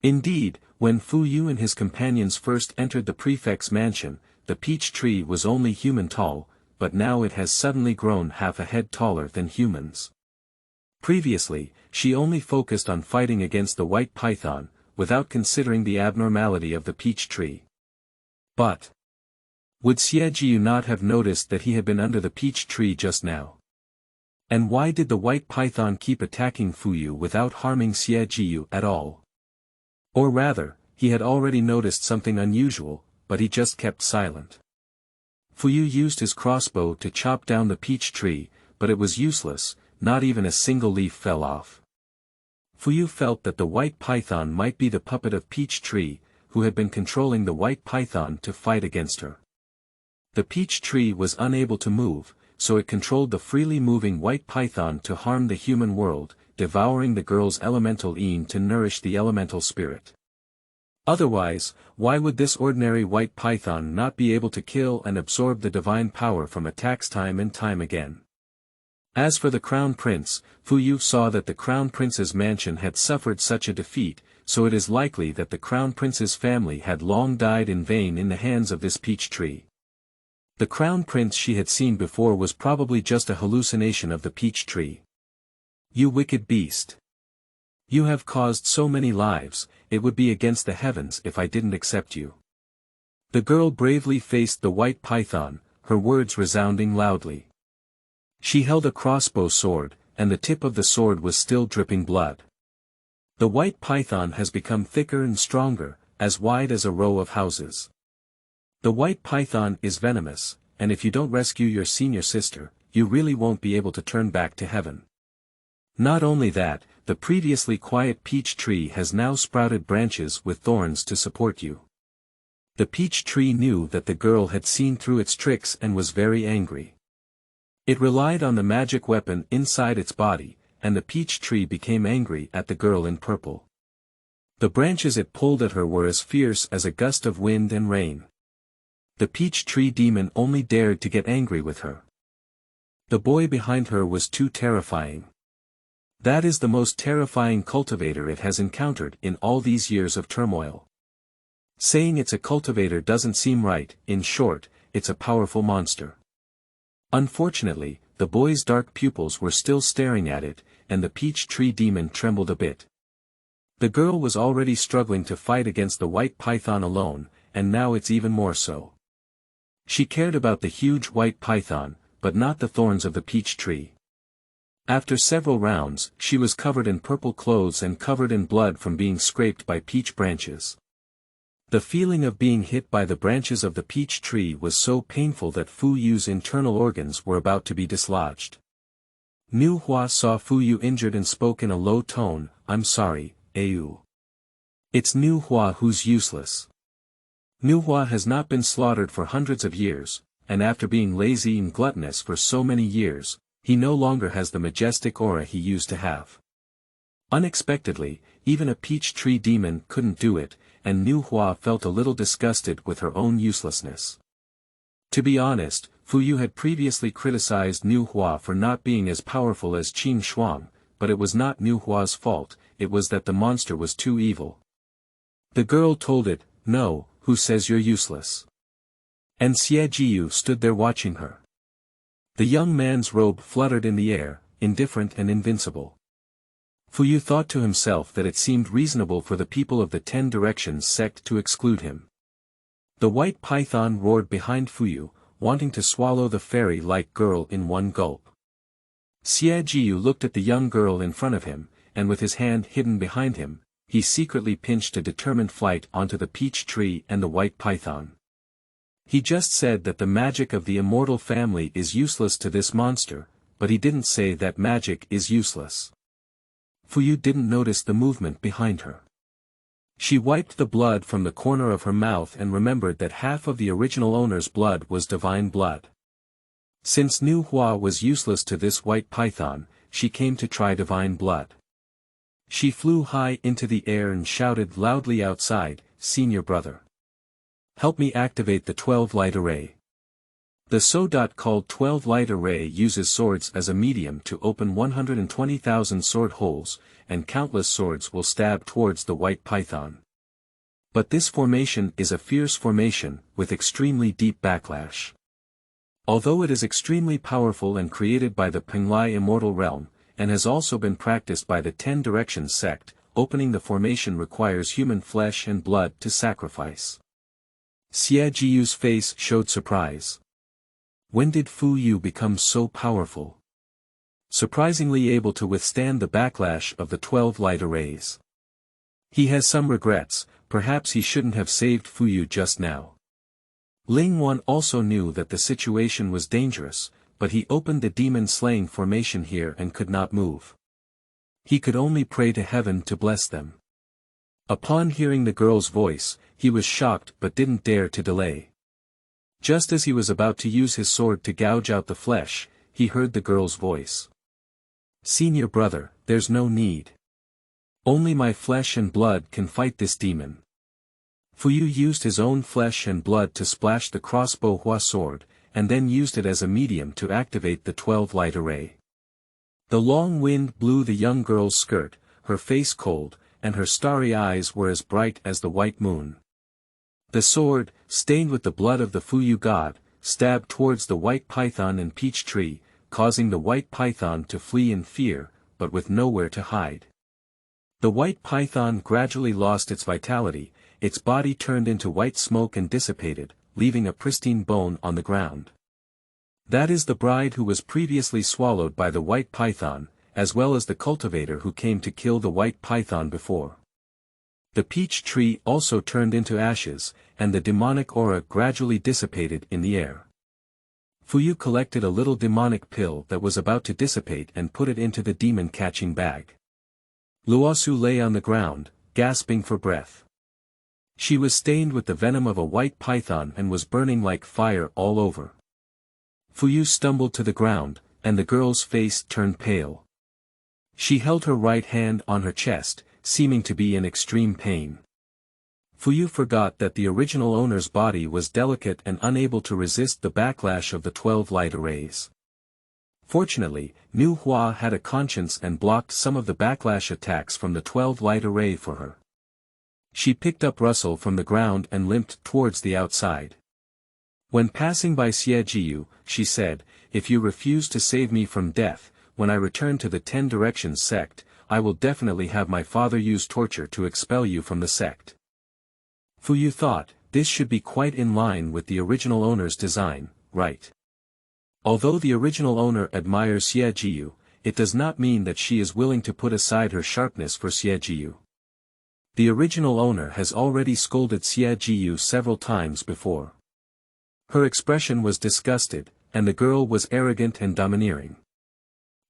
Indeed, when Fuyu and his companions first entered the prefect's mansion, the peach tree was only human tall, but now it has suddenly grown half a head taller than humans. Previously, she only focused on fighting against the white python, without considering the abnormality of the peach tree. But would Xie Jiyue not have noticed that he had been under the peach tree just now? And why did the white python keep attacking Fuyu without harming Xie Jiyue at all? Or rather, he had already noticed something unusual, but he just kept silent. Fuyu used his crossbow to chop down the peach tree, but it was useless, not even a single leaf fell off. Fuyu felt that the white python might be the puppet of peach tree, who had been controlling the white python to fight against her. The peach tree was unable to move, so it controlled the freely moving white python to harm the human world, devouring the girl's elemental yin to nourish the elemental spirit. Otherwise, why would this ordinary white python not be able to kill and absorb the divine power from attacks time and time again? As for the crown prince, Fuyu saw that the crown prince's mansion had suffered such a defeat, so it is likely that the crown prince's family had long died in vain in the hands of this peach tree. The crown prince she had seen before was probably just a hallucination of the peach tree. You wicked beast! You have caused so many lives, it would be against the heavens if I didn't accept you. The girl bravely faced the white python, her words resounding loudly. She held a crossbow sword, and the tip of the sword was still dripping blood. The white python has become thicker and stronger, as wide as a row of houses. The white python is venomous, and if you don't rescue your senior sister, you really won't be able to turn back to heaven. Not only that, the previously quiet peach tree has now sprouted branches with thorns to support you. The peach tree knew that the girl had seen through its tricks and was very angry. It relied on the magic weapon inside its body, and the peach tree became angry at the girl in purple. The branches it pulled at her were as fierce as a gust of wind and rain. The peach tree demon only dared to get angry with her. The boy behind her was too terrifying. That is the most terrifying cultivator it has encountered in all these years of turmoil. Saying it's a cultivator doesn't seem right, in short, it's a powerful monster. Unfortunately, the boy's dark pupils were still staring at it, and the peach tree demon trembled a bit. The girl was already struggling to fight against the white python alone, and now it's even more so. She cared about the huge white python, but not the thorns of the peach tree. After several rounds, she was covered in purple clothes and covered in blood from being scraped by peach branches. The feeling of being hit by the branches of the peach tree was so painful that Fuyu's internal organs were about to be dislodged. Nu Hua saw Fuyu injured and spoke in a low tone, "I'm sorry, Ayu. It's Nu Hua who's useless. Nu Hua has not been slaughtered for hundreds of years, and after being lazy and gluttonous for so many years, he no longer has the majestic aura he used to have." Unexpectedly, even a peach tree demon couldn't do it, and Nu Hua felt a little disgusted with her own uselessness. To be honest, Fuyu had previously criticized Nu Hua for not being as powerful as Qin Shuang, but it was not Nu Hua's fault, it was that the monster was too evil. The girl told it, "No, who says you're useless?" And Xie Jiyu stood there watching her. The young man's robe fluttered in the air, indifferent and invincible. Fuyu thought to himself that it seemed reasonable for the people of the 10 Directions sect to exclude him. The white python roared behind Fuyu, wanting to swallow the fairy-like girl in one gulp. Xie Jiyu looked at the young girl in front of him, and with his hand hidden behind him, he secretly pinched a determined flight onto the peach tree and the white python. He just said that the magic of the immortal family is useless to this monster, but he didn't say that magic is useless. Fuyu didn't notice the movement behind her. She wiped the blood from the corner of her mouth and remembered that half of the original owner's blood was divine blood. Since Nu Hua was useless to this white python, she came to try divine blood. She flew high into the air and shouted loudly outside, "Senior brother! Help me activate the 12 light array." The SO. Called 12 light array uses swords as a medium to open 120,000 sword holes, and countless swords will stab towards the white python. But this formation is a fierce formation, with extremely deep backlash. Although it is extremely powerful and created by the Penglai immortal realm, and has also been practiced by the 10 Directions sect, opening the formation requires human flesh and blood to sacrifice. Xie Jiyu's face showed surprise. When did Fuyu become so powerful? Surprisingly able to withstand the backlash of the 12 light arrays. He has some regrets, perhaps he shouldn't have saved Fuyu just now. Ling Wan also knew that the situation was dangerous, but he opened the demon-slaying formation here and could not move. He could only pray to heaven to bless them. Upon hearing the girl's voice, he was shocked but didn't dare to delay. Just as he was about to use his sword to gouge out the flesh, he heard the girl's voice. "Senior brother, there's no need. Only my flesh and blood can fight this demon." Fuyu used his own flesh and blood to splash the crossbow Hua sword, and then used it as a medium to activate the 12 light array. The long wind blew the young girl's skirt, her face cold, and her starry eyes were as bright as the white moon. The sword, stained with the blood of the Fuyu god, stabbed towards the white python and peach tree, causing the white python to flee in fear, but with nowhere to hide. The white python gradually lost its vitality, its body turned into white smoke and dissipated, leaving a pristine bone on the ground. That is the bride who was previously swallowed by the white python, as well as the cultivator who came to kill the white python before. The peach tree also turned into ashes, and the demonic aura gradually dissipated in the air. Fuyu collected a little demonic pill that was about to dissipate and put it into the demon-catching bag. Luosu lay on the ground, gasping for breath. She was stained with the venom of a white python and was burning like fire all over. Fuyu stumbled to the ground, and the girl's face turned pale. She held her right hand on her chest, seeming to be in extreme pain. Fuyu forgot that the original owner's body was delicate and unable to resist the backlash of the 12 light arrays. Fortunately, Nu Hua had a conscience and blocked some of the backlash attacks from the 12 light array for her. She picked up Russell from the ground and limped towards the outside. When passing by Xie Jiyue, she said, "If you refuse to save me from death, when I return to the 10 Directions sect, I will definitely have my father use torture to expel you from the sect." Fuyu thought, this should be quite in line with the original owner's design, right? Although the original owner admires Xie Jiyue, it does not mean that she is willing to put aside her sharpness for Xie Jiyue. The original owner has already scolded Xie Jiyue several times before. Her expression was disgusted, and the girl was arrogant and domineering.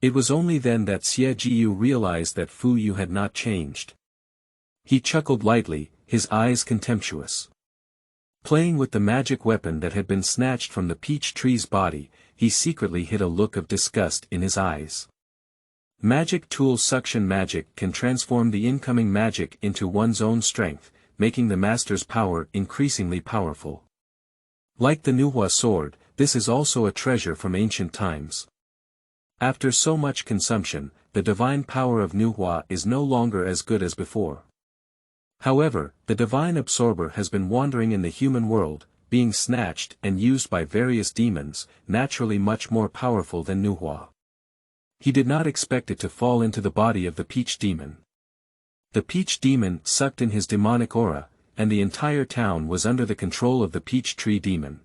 It was only then that Xie Jiyue realized that Fuyu had not changed. He chuckled lightly, his eyes contemptuous. Playing with the magic weapon that had been snatched from the peach tree's body, he secretly hid a look of disgust in his eyes. Magic tool suction magic can transform the incoming magic into one's own strength, making the master's power increasingly powerful. Like the Nuhua sword, this is also a treasure from ancient times. After so much consumption, the divine power of Nuhua is no longer as good as before. However, the divine absorber has been wandering in the human world, being snatched and used by various demons, naturally much more powerful than Nuhua. He did not expect it to fall into the body of the peach demon. The peach demon sucked in his demonic aura, and the entire town was under the control of the peach tree demon.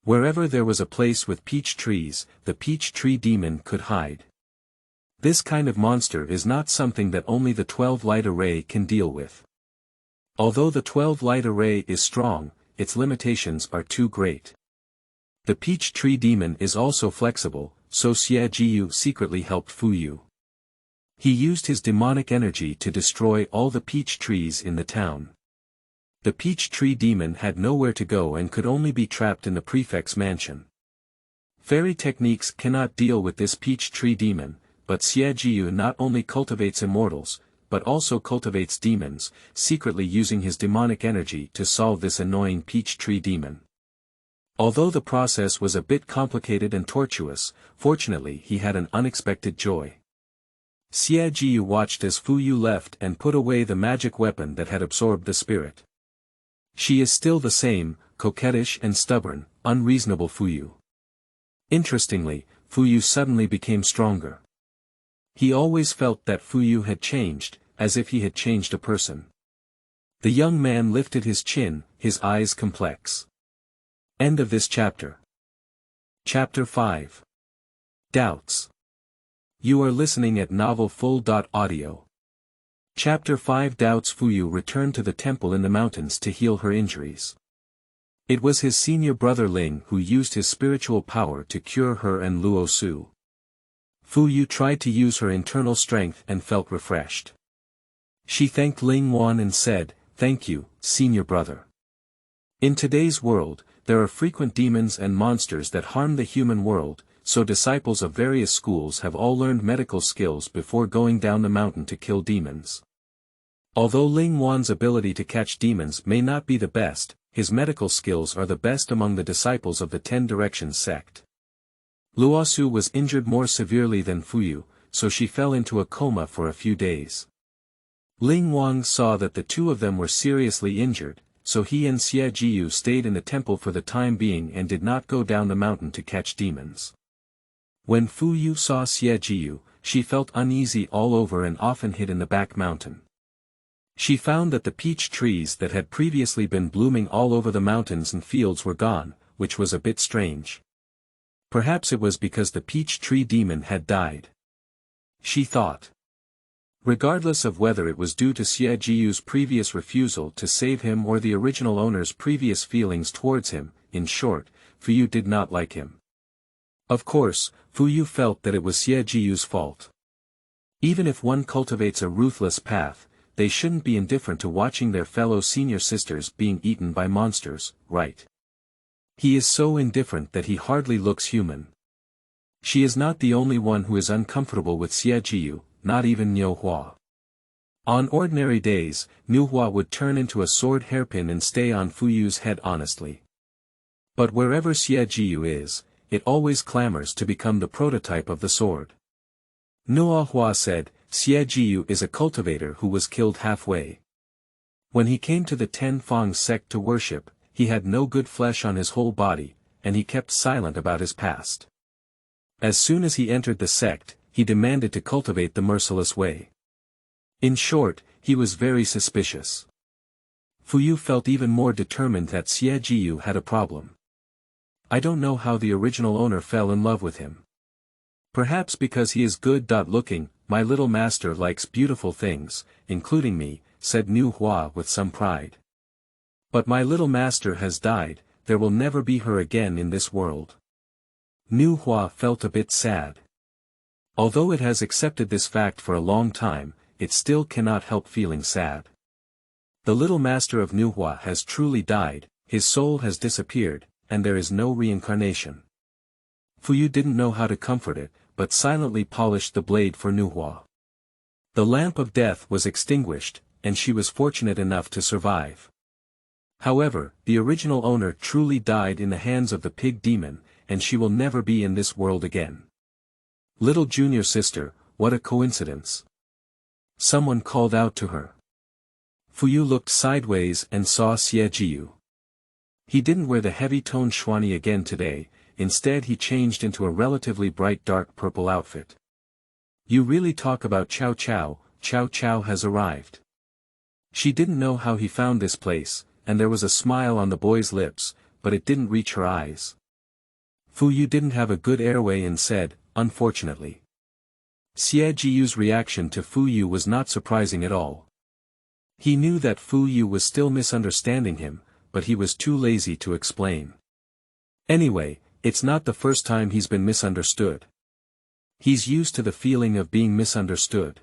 Wherever there was a place with peach trees, the peach tree demon could hide. This kind of monster is not something that only the 12 light array can deal with. Although the 12 light array is strong, its limitations are too great. The peach tree demon is also flexible, so Xie Jiyue secretly helped Fuyu. He used his demonic energy to destroy all the peach trees in the town. The peach tree demon had nowhere to go and could only be trapped in the prefect's mansion. Fairy techniques cannot deal with this peach tree demon, but Xie Jiyue not only cultivates immortals, but also cultivates demons, secretly using his demonic energy to solve this annoying peach tree demon. Although the process was a bit complicated and tortuous, fortunately he had an unexpected joy. Xie Jiyue watched as Fuyu left and put away the magic weapon that had absorbed the spirit. She is still the same, coquettish and stubborn, unreasonable Fuyu. Interestingly, Fuyu suddenly became stronger. He always felt that Fuyu had changed, as if he had changed a person. The young man lifted his chin, his eyes complex. End of this chapter. Chapter 5. Doubts. You are listening at novelfull.audio. Chapter 5. Doubts. Fuyu returned to the temple in the mountains to heal her injuries. It was his senior brother Ling who used his spiritual power to cure her and Luo Su. Fuyu tried to use her internal strength and felt refreshed. She thanked Ling Wan and said, "Thank you, senior brother." In today's world, there are frequent demons and monsters that harm the human world, so disciples of various schools have all learned medical skills before going down the mountain to kill demons. Although Ling Wan's ability to catch demons may not be the best, his medical skills are the best among the disciples of the 10 Directions sect. Luosu was injured more severely than Fuyu, so she fell into a coma for a few days. Ling Wang saw that the two of them were seriously injured, so he and Xie Jiyu stayed in the temple for the time being and did not go down the mountain to catch demons. When Fuyu saw Xie Jiyu, she felt uneasy all over and often hid in the back mountain. She found that the peach trees that had previously been blooming all over the mountains and fields were gone, which was a bit strange. Perhaps it was because the peach tree demon had died. She thought. Regardless of whether it was due to Xie Jiyu's previous refusal to save him or the original owner's previous feelings towards him, in short, Fuyu did not like him. Of course, Fuyu felt that it was Xie Jiyu's fault. Even if one cultivates a ruthless path, they shouldn't be indifferent to watching their fellow senior sisters being eaten by monsters, right? He is so indifferent that he hardly looks human. She is not the only one who is uncomfortable with Xie Jiyu, not even Niu Hua. On ordinary days, Niu Hua would turn into a sword hairpin and stay on Fuyu's head honestly. But wherever Xie Jiyu is, it always clamors to become the prototype of the sword. Niu Hua said, Xie Jiyu is a cultivator who was killed halfway. When he came to the Ten Fang sect to worship, he had no good flesh on his whole body, and he kept silent about his past. As soon as he entered the sect, he demanded to cultivate the merciless way. In short, he was very suspicious. Fuyu felt even more determined that Xie Jiyu had a problem. I don't know how the original owner fell in love with him. Perhaps because he is good-looking, my little master likes beautiful things, including me, said Niu Hua with some pride. But my little master has died, there will never be her again in this world. Niu Hua felt a bit sad. Although it has accepted this fact for a long time, it still cannot help feeling sad. The little master of Niu Hua has truly died, his soul has disappeared, and there is no reincarnation. Fuyu didn't know how to comfort it, but silently polished the blade for Niu Hua. The lamp of death was extinguished, and she was fortunate enough to survive. However, the original owner truly died in the hands of the pig demon, and she will never be in this world again. Little junior sister, what a coincidence. Someone called out to her. Fuyu looked sideways and saw Xie Jiyu. He didn't wear the heavy-toned xuanyi again today, instead he changed into a relatively bright dark purple outfit. You really talk about Chow Chow, Chow Chow has arrived. She didn't know how he found this place, and there was a smile on the boy's lips, but it didn't reach her eyes. Fuyu didn't have a good airway and said, unfortunately. Xie Jiyu's reaction to Fuyu was not surprising at all. He knew that Fuyu was still misunderstanding him, but he was too lazy to explain. Anyway, it's not the first time he's been misunderstood. He's used to the feeling of being misunderstood.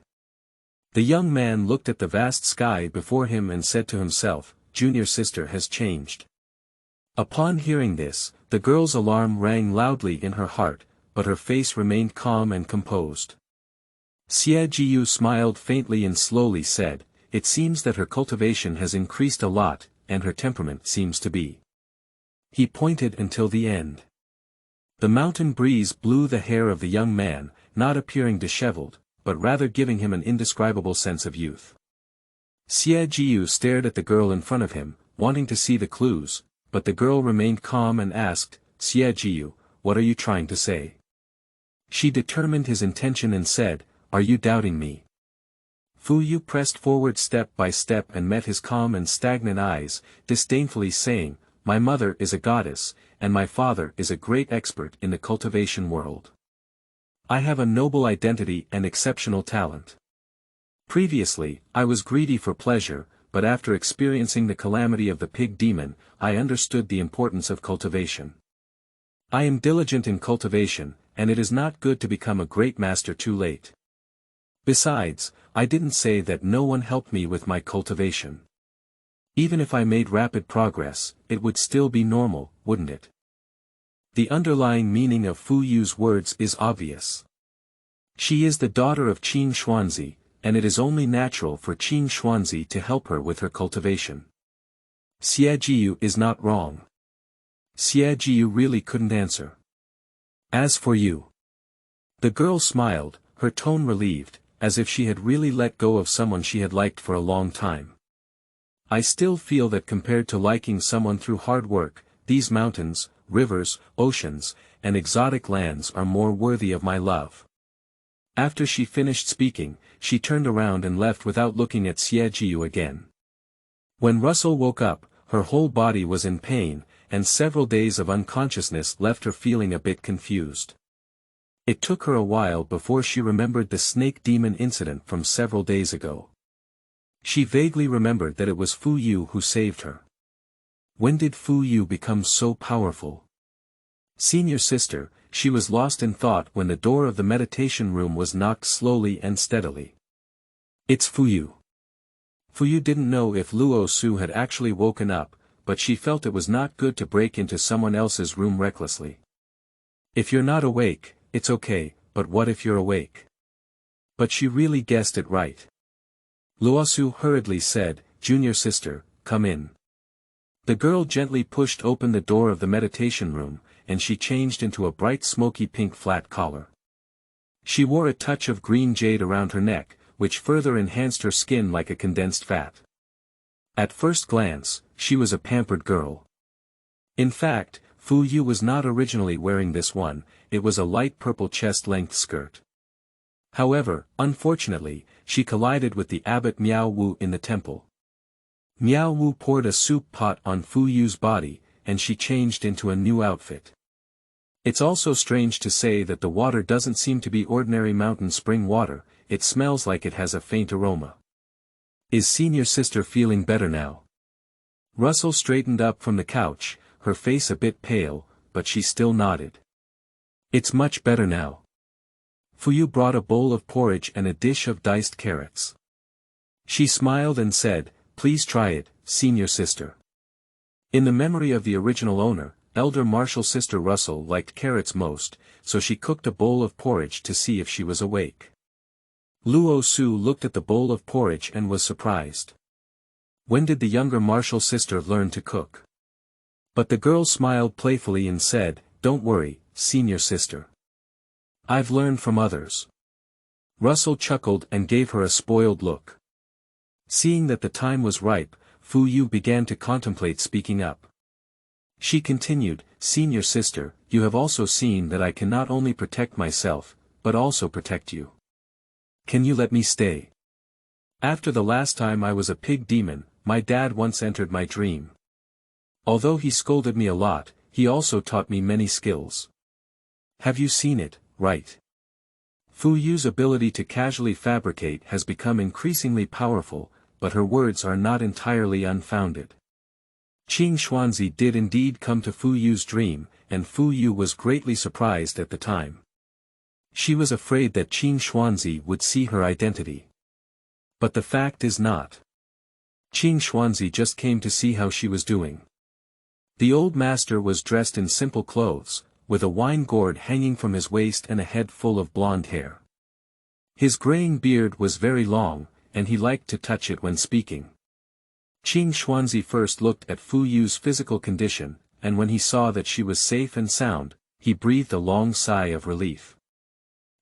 The young man looked at the vast sky before him and said to himself, junior sister has changed. Upon hearing this, the girl's alarm rang loudly in her heart, but her face remained calm and composed. Xie Jiyu smiled faintly and slowly said, it seems that her cultivation has increased a lot, and her temperament seems to be. He pointed until the end. The mountain breeze blew the hair of the young man, not appearing disheveled, but rather giving him an indescribable sense of youth. Xie Jiyu stared at the girl in front of him, wanting to see the clues, but the girl remained calm and asked, Xie Jiyu, what are you trying to say? She determined his intention and said, are you doubting me? Fuyu pressed forward step by step and met his calm and stagnant eyes, disdainfully saying, my mother is a goddess, and my father is a great expert in the cultivation world. I have a noble identity and exceptional talent. Previously, I was greedy for pleasure, but after experiencing the calamity of the pig demon, I understood the importance of cultivation. I am diligent in cultivation, and it is not good to become a great master too late. Besides, I didn't say that no one helped me with my cultivation. Even if I made rapid progress, it would still be normal, wouldn't it? The underlying meaning of Fuyu's words is obvious. She is the daughter of Qin Xuanzi, and it is only natural for Qin Xuanzi to help her with her cultivation. Xie Jiyu is not wrong. Xie Jiyu really couldn't answer. As for you. The girl smiled, her tone relieved, as if she had really let go of someone she had liked for a long time. I still feel that compared to liking someone through hard work, these mountains, rivers, oceans, and exotic lands are more worthy of my love. After she finished speaking, she turned around and left without looking at Xie Jiyu again. When Russell woke up, her whole body was in pain, and several days of unconsciousness left her feeling a bit confused. It took her a while before she remembered the snake demon incident from several days ago. She vaguely remembered that it was Fuyu who saved her. When did Fuyu become so powerful? Senior sister, she was lost in thought when the door of the meditation room was knocked slowly and steadily. It's Fuyu. Fuyu didn't know if Luo Su had actually woken up, but she felt it was not good to break into someone else's room recklessly. If you're not awake, it's okay, but what if you're awake? But she really guessed it right. Luo Su hurriedly said, "Junior sister, come in." The girl gently pushed open the door of the meditation room, and she changed into a bright smoky pink flat collar. She wore a touch of green jade around her neck, which further enhanced her skin like a condensed fat. At first glance, she was a pampered girl. In fact, Fuyu was not originally wearing this one, it was a light purple chest-length skirt. However, unfortunately, she collided with the abbot Miao Wu in the temple. Miao Wu poured a soup pot on Fuyu's body, and she changed into a new outfit. It's also strange to say that the water doesn't seem to be ordinary mountain spring water, it smells like it has a faint aroma. Is senior sister feeling better now? Russell straightened up from the couch, her face a bit pale, but she still nodded. It's much better now. Fuyu brought a bowl of porridge and a dish of diced carrots. She smiled and said, "Please try it, senior sister." In the memory of the original owner, elder Marshall sister Russell liked carrots most, so she cooked a bowl of porridge to see if she was awake. Luo Su looked at the bowl of porridge and was surprised. When did the younger Marshall sister learn to cook? But the girl smiled playfully and said, "Don't worry, senior sister. I've learned from others." Russell chuckled and gave her a spoiled look. Seeing that the time was ripe, Fuyu began to contemplate speaking up. She continued, "Senior sister, you have also seen that I can not only protect myself, but also protect you. Can you let me stay? After the last time I was a pig demon, my dad once entered my dream. Although he scolded me a lot, he also taught me many skills. Have you seen it, right?" Fuyu's ability to casually fabricate has become increasingly powerful, but her words are not entirely unfounded. Qin Xuanzi did indeed come to Fuyu's dream, and Fuyu was greatly surprised at the time. She was afraid that Qin Xuanzi would see her identity. But the fact is not. Qin Xuanzi just came to see how she was doing. The old master was dressed in simple clothes, with a wine gourd hanging from his waist and a head full of blonde hair. His graying beard was very long, and he liked to touch it when speaking. Qin Xuanzi first looked at Fuyu's physical condition, and when he saw that she was safe and sound, he breathed a long sigh of relief.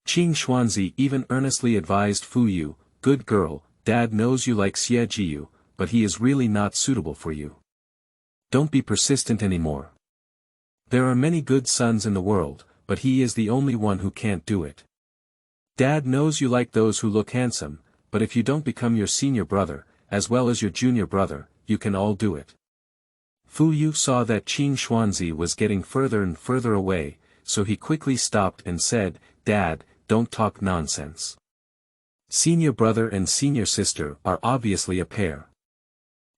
Qin Xuanzi even earnestly advised Fuyu, "Good girl, Dad knows you like Xie Jiyu, but he is really not suitable for you. Don't be persistent anymore. There are many good sons in the world, but he is the only one who can't do it. Dad knows you like those who look handsome, but if you don't become your senior brother, as well as your junior brother, you can all do it." Fuyu saw that Qin Xuanzi was getting further and further away, so he quickly stopped and said, "Dad, don't talk nonsense. Senior brother and senior sister are obviously a pair."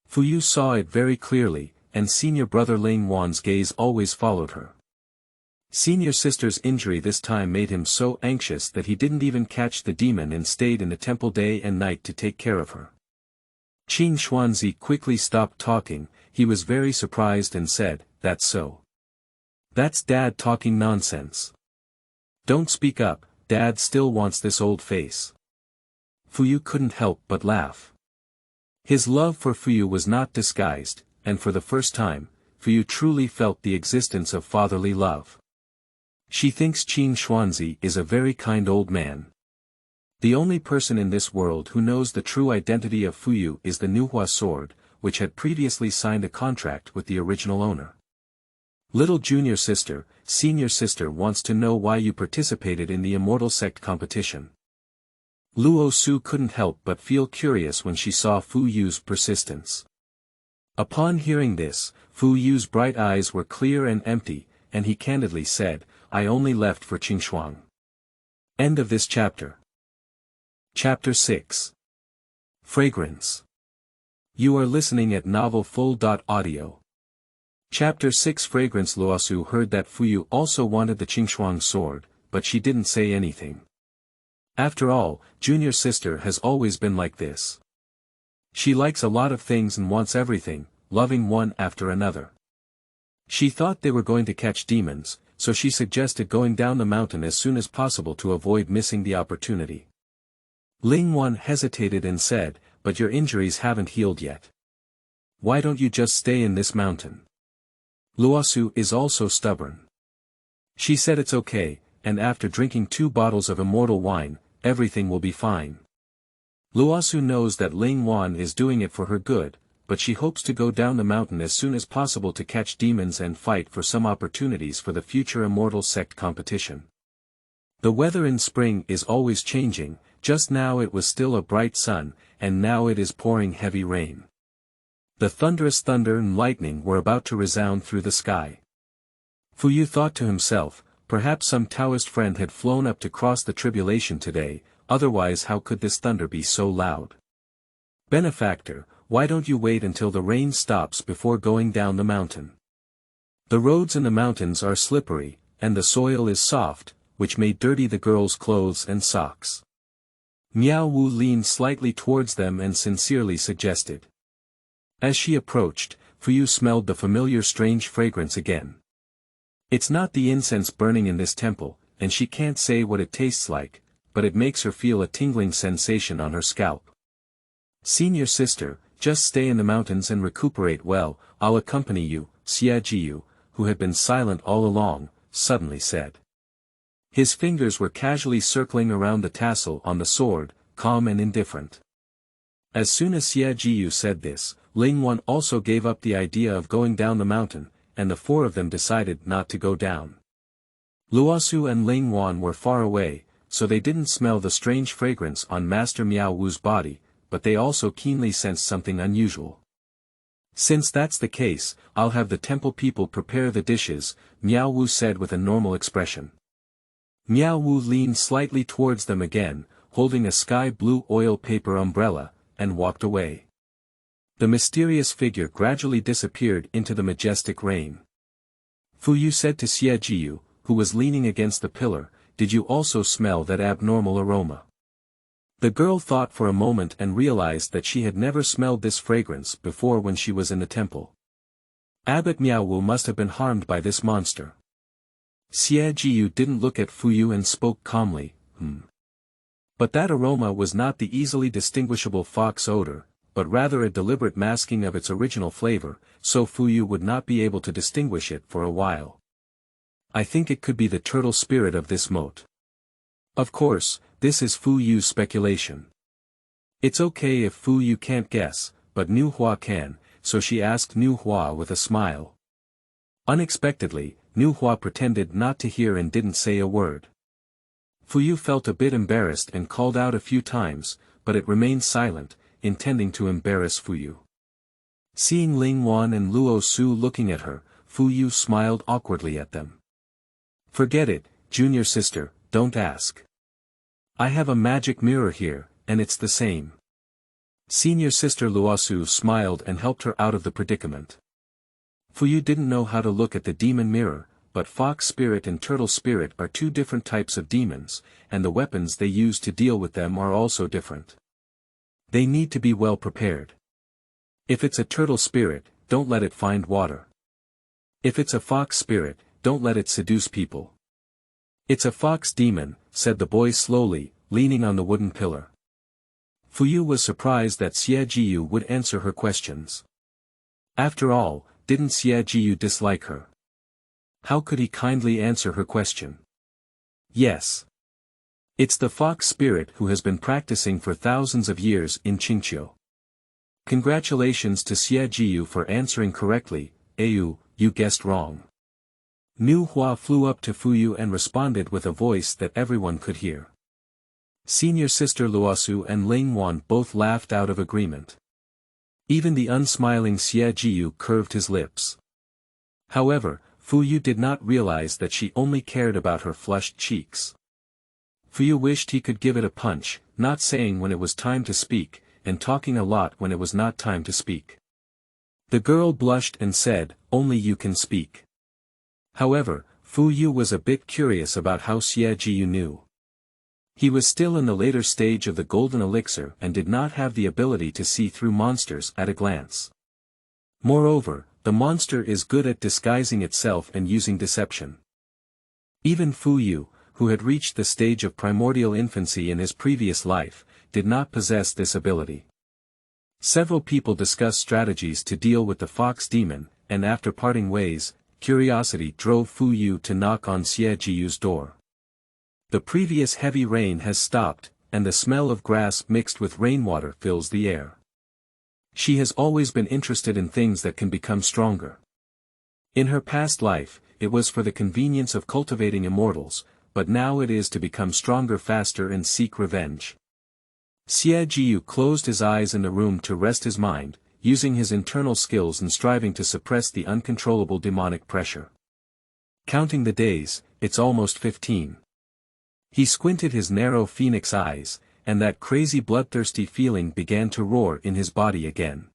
Fuyu saw it very clearly, and senior brother Ling Wan's gaze always followed her. Senior sister's injury this time made him so anxious that he didn't even catch the demon and stayed in the temple day and night to take care of her. Qin Xuanzi quickly stopped talking. He was very surprised and said, "That's so. That's Dad talking nonsense. Don't speak up, Dad still wants this old face." Fuyu couldn't help but laugh. His love for Fuyu was not disguised, and for the first time, Fuyu truly felt the existence of fatherly love. She thinks Qin Xuanzi is a very kind old man. The only person in this world who knows the true identity of Fuyu is the Nuhua sword, which had previously signed a contract with the original owner. "Little junior sister, senior sister wants to know why you participated in the Immortal Sect competition." Luo Su couldn't help but feel curious when she saw Fu Yu's persistence. Upon hearing this, Fu Yu's bright eyes were clear and empty, and he candidly said, "I only left for Qingshuang." End of this chapter. Chapter 6. Fragrance. You are listening at novelfull.audio. Chapter 6 Fragrance. Luosu heard that Fuyu also wanted the Qingshuang sword, but she didn't say anything. After all, junior sister has always been like this. She likes a lot of things and wants everything, loving one after another. She thought they were going to catch demons, so she suggested going down the mountain as soon as possible to avoid missing the opportunity. Ling Wan hesitated and said, "But your injuries haven't healed yet. Why don't you just stay in this mountain?" Luosu is also stubborn. She said it's okay, and after drinking 2 bottles of immortal wine, everything will be fine. Luosu knows that Ling Wan is doing it for her good, but she hopes to go down the mountain as soon as possible to catch demons and fight for some opportunities for the future Immortal Sect competition. The weather in spring is always changing. Just now it was still a bright sun, and now it is pouring heavy rain. The thunderous thunder and lightning were about to resound through the sky. Fuyu thought to himself, perhaps some Taoist friend had flown up to cross the tribulation today, otherwise how could this thunder be so loud? "Benefactor, why don't you wait until the rain stops before going down the mountain? The roads in the mountains are slippery, and the soil is soft, which may dirty the girls' clothes and socks." Miao Wu leaned slightly towards them and sincerely suggested. As she approached, Fuyu smelled the familiar strange fragrance again. It's not the incense burning in this temple, and she can't say what it tastes like, but it makes her feel a tingling sensation on her scalp. "Senior sister, just stay in the mountains and recuperate well, I'll accompany you," Xie Jiyu, who had been silent all along, suddenly said. His fingers were casually circling around the tassel on the sword, calm and indifferent. As soon as Xie Jiyu said this, Ling Wan also gave up the idea of going down the mountain, and the 4 of them decided not to go down. Luosu and Ling Wan were far away, so they didn't smell the strange fragrance on Master Miao Wu's body, but they also keenly sensed something unusual. "Since that's the case, I'll have the temple people prepare the dishes," Miao Wu said with a normal expression. Miao Wu leaned slightly towards them again, holding a sky-blue oil paper umbrella, and walked away. The mysterious figure gradually disappeared into the majestic rain. Fuyu said to Xie Jiyu, who was leaning against the pillar, "Did you also smell that abnormal aroma?" The girl thought for a moment and realized that she had never smelled this fragrance before when she was in the temple. Abbot Miao Wu must have been harmed by this monster. Xie Jiyu didn't look at Fuyu and spoke calmly, But that aroma was not the easily distinguishable fox odor, but rather a deliberate masking of its original flavor, so Fuyu would not be able to distinguish it for a while. "I think it could be the turtle spirit of this moat." Of course, this is Fuyu's speculation. It's okay if Fuyu can't guess, but Nu Hua can, so she asked Nu Hua with a smile. Unexpectedly, Nu Hua pretended not to hear and didn't say a word. Fuyu felt a bit embarrassed and called out a few times, but it remained silent, intending to embarrass Fuyu. Seeing Ling Wan and Luo Su looking at her, Fuyu smiled awkwardly at them. "Forget it, junior sister, don't ask. I have a magic mirror here, and it's the same." Senior sister Luosu smiled and helped her out of the predicament. Fuyu didn't know how to look at the demon mirror, but fox spirit and turtle spirit are 2 different types of demons, and the weapons they use to deal with them are also different. They need to be well prepared. If it's a turtle spirit, don't let it find water. If it's a fox spirit, don't let it seduce people. It's a fox demon, said the boy slowly, leaning on the wooden pillar. Fuyu was surprised that Xie Jiyu would answer her questions. After all, didn't Xie Jiyu dislike her? How could he kindly answer her question? Yes. It's the fox spirit who has been practicing for thousands of years in Qingqiu. Congratulations to Xie Jiyu for answering correctly. You guessed wrong. Nu Hua flew up to Fuyu and responded with a voice that everyone could hear. Senior sister Luosu and Ling Wan both laughed out of agreement. Even the unsmiling Xie Jiyu curved his lips. However, Fuyu did not realize that she only cared about her flushed cheeks. Fuyu wished he could give it a punch, not saying when it was time to speak, and talking a lot when it was not time to speak. The girl blushed and said, "Only you can speak." However, Fuyu was a bit curious about how Xie Jiyu knew. He was still in the later stage of the golden elixir and did not have the ability to see through monsters at a glance. Moreover, the monster is good at disguising itself and using deception. Even Fuyu, who had reached the stage of primordial infancy in his previous life, did not possess this ability. Several people discussed strategies to deal with the fox demon, and after parting ways, curiosity drove Fuyu to knock on Xie Jiyu's door. The previous heavy rain has stopped, and the smell of grass mixed with rainwater fills the air. She has always been interested in things that can become stronger. In her past life, it was for the convenience of cultivating immortals, but now it is to become stronger faster and seek revenge. Xie Jiyu closed his eyes in the room to rest his mind, using his internal skills and striving to suppress the uncontrollable demonic pressure. Counting the days, it's almost 15. He squinted his narrow phoenix eyes, and that crazy bloodthirsty feeling began to roar in his body again.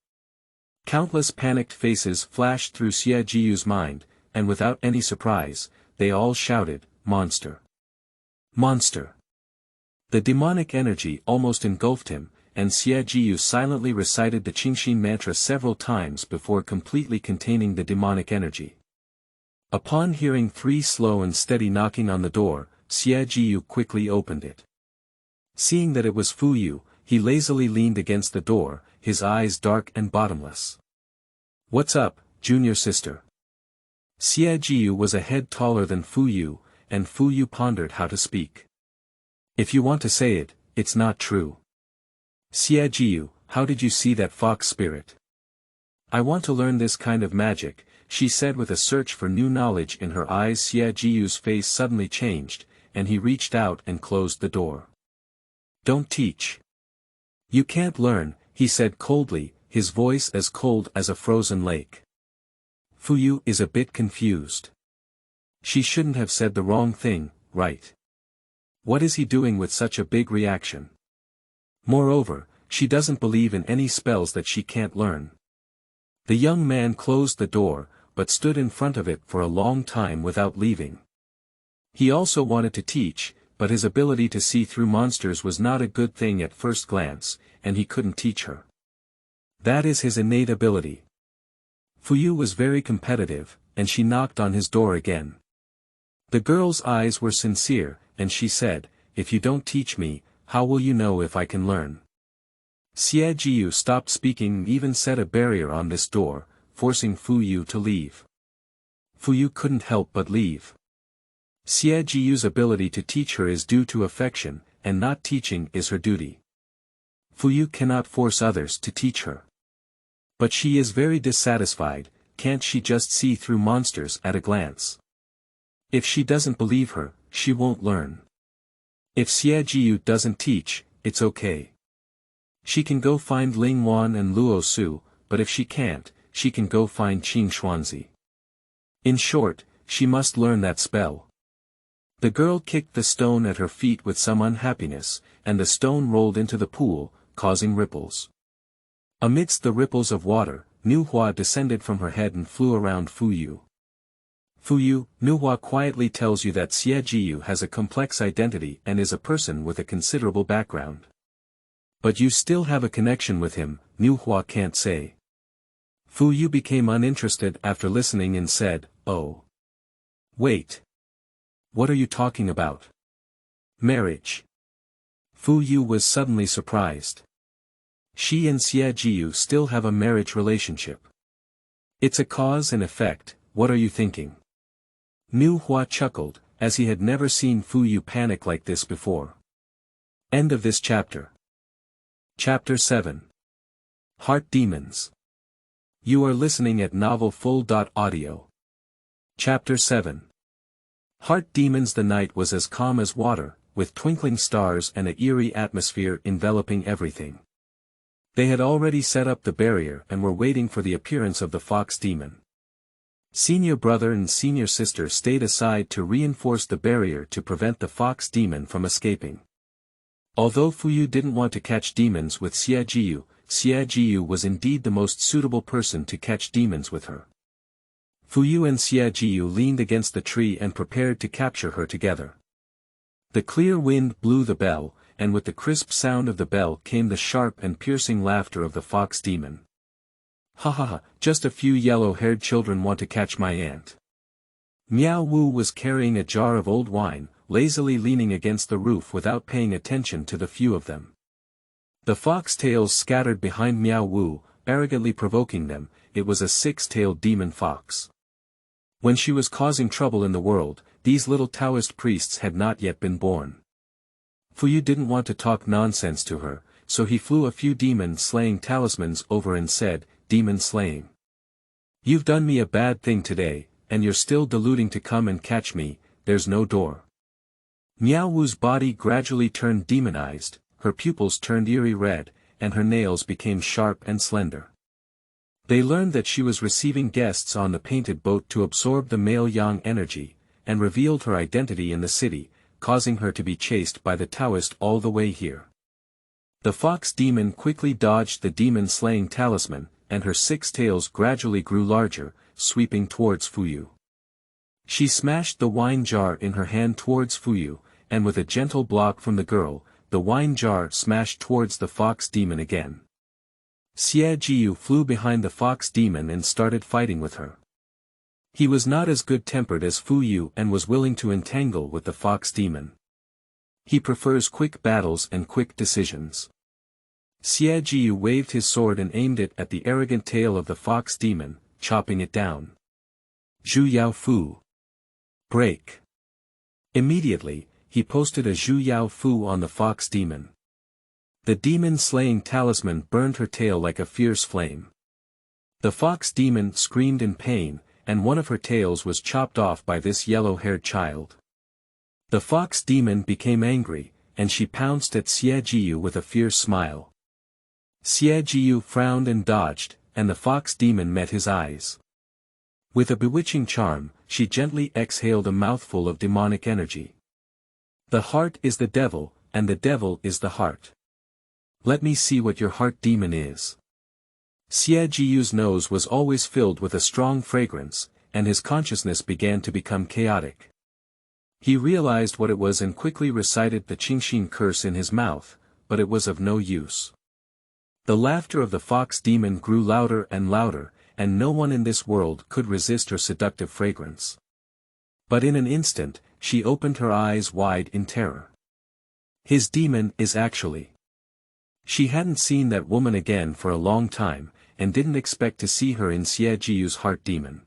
Countless panicked faces flashed through Xie Jiyu's mind, and without any surprise, they all shouted, "Monster! Monster!" The demonic energy almost engulfed him, and Xie Jiyu silently recited the Qingxin mantra several times before completely containing the demonic energy. Upon hearing 3 slow and steady knocking on the door, Xie Jiyu quickly opened it. Seeing that it was Fuyu, he lazily leaned against the door, his eyes dark and bottomless. "What's up, junior sister?" Xie Jiyu was a head taller than Fuyu, and Fuyu pondered how to speak. "If you want to say it, it's not true." "Xie Jiyu, how did you see that fox spirit?" "I want to learn this kind of magic," she said with a search for new knowledge in her eyes. Xie Jiyu's face suddenly changed, and he reached out and closed the door. "Don't teach. You can't learn," he said coldly, his voice as cold as a frozen lake. Fuyu is a bit confused. She shouldn't have said the wrong thing, right? What is he doing with such a big reaction? Moreover, she doesn't believe in any spells that she can't learn. The young man closed the door, but stood in front of it for a long time without leaving. He also wanted to teach, but his ability to see through monsters was not a good thing at first glance, and he couldn't teach her. That is his innate ability. Fuyu was very competitive, and she knocked on his door again. The girl's eyes were sincere, and she said, "If you don't teach me, how will you know if I can learn?" Xie Jiyu stopped speaking and even set a barrier on this door, forcing Fuyu to leave. Fuyu couldn't help but leave. Xie Jiyu's ability to teach her is due to affection, and not teaching is her duty. Fuyu cannot force others to teach her. But she is very dissatisfied, can't she just see through monsters at a glance? If she doesn't believe her, she won't learn. If Xie Jiyu doesn't teach, it's okay. She can go find Ling Wan and Luo Su, but if she can't, she can go find Qing Xuanzi. In short, she must learn that spell. The girl kicked the stone at her feet with some unhappiness, and the stone rolled into the pool, causing ripples. Amidst the ripples of water, Nu Hua descended from her head and flew around Fuyu. "Fuyu, Nu Hua quietly tells you that Xie Jiyu has a complex identity and is a person with a considerable background. But you still have a connection with him," Nu Hua can't say. Fuyu became uninterested after listening and said, "Oh. Wait. What are you talking about? Marriage." Fuyu was suddenly surprised. She and Xie Jiyu still have a marriage relationship. It's a cause and effect, what are you thinking? Nu Hua chuckled, as he had never seen Fuyu panic like this before. End of this chapter. Chapter 7. Heart Demons. You are listening at novelfull.audio. Chapter 7. Heart Demons. The night was as calm as water, with twinkling stars and an eerie atmosphere enveloping everything. They had already set up the barrier and were waiting for the appearance of the fox demon. Senior brother and senior sister stayed aside to reinforce the barrier to prevent the fox demon from escaping. Although Fuyu didn't want to catch demons with Xie Jiyu was indeed the most suitable person to catch demons with her. Fuyu and Xie Jiyu leaned against the tree and prepared to capture her together. The clear wind blew the bell, and with the crisp sound of the bell came the sharp and piercing laughter of the fox demon. "Ha ha ha, just a few yellow-haired children want to catch my aunt." Miao Wu was carrying a jar of old wine, lazily leaning against the roof without paying attention to the few of them. The fox-tails scattered behind Miao Wu, arrogantly provoking them. It was a six-tailed demon fox. When she was causing trouble in the world, these little Taoist priests had not yet been born. Fuyu didn't want to talk nonsense to her, so he flew a few demon-slaying talismans over and said, "Demon slaying. You've done me a bad thing today, and you're still deluding to come and catch me, there's no door." Miao Wu's body gradually turned demonized, her pupils turned eerie red, and her nails became sharp and slender. They learned that she was receiving guests on the painted boat to absorb the male yang energy, and revealed her identity in the city, causing her to be chased by the Taoist all the way here. The fox demon quickly dodged the demon-slaying talisman, and her six tails gradually grew larger, sweeping towards Fuyu. She smashed the wine jar in her hand towards Fuyu, and with a gentle block from the girl, the wine jar smashed towards the fox demon again. Xie Jiyu flew behind the fox demon and started fighting with her. He was not as good-tempered as Fuyu and was willing to entangle with the fox demon. He prefers quick battles and quick decisions. Xie Jiyu waved his sword and aimed it at the arrogant tail of the fox demon, chopping it down. Zhu Yao Fu. Break. Immediately, he posted a Zhu Yao Fu on the fox demon. The demon-slaying talisman burned her tail like a fierce flame. The fox demon screamed in pain, and one of her tails was chopped off by this yellow-haired child. The fox demon became angry, and she pounced at Xie Jiyu with a fierce smile. Xie Jiyu frowned and dodged, and the fox demon met his eyes. With a bewitching charm, she gently exhaled a mouthful of demonic energy. "The heart is the devil, and the devil is the heart. Let me see what your heart demon is." Xie Jiyu's nose was always filled with a strong fragrance, and his consciousness began to become chaotic. He realized what it was and quickly recited the Qingxin curse in his mouth, but it was of no use. The laughter of the fox demon grew louder and louder, and no one in this world could resist her seductive fragrance. But in an instant, she opened her eyes wide in terror. His demon is actually. She hadn't seen that woman again for a long time, and didn't expect to see her in Xie Jiyu's heart demon.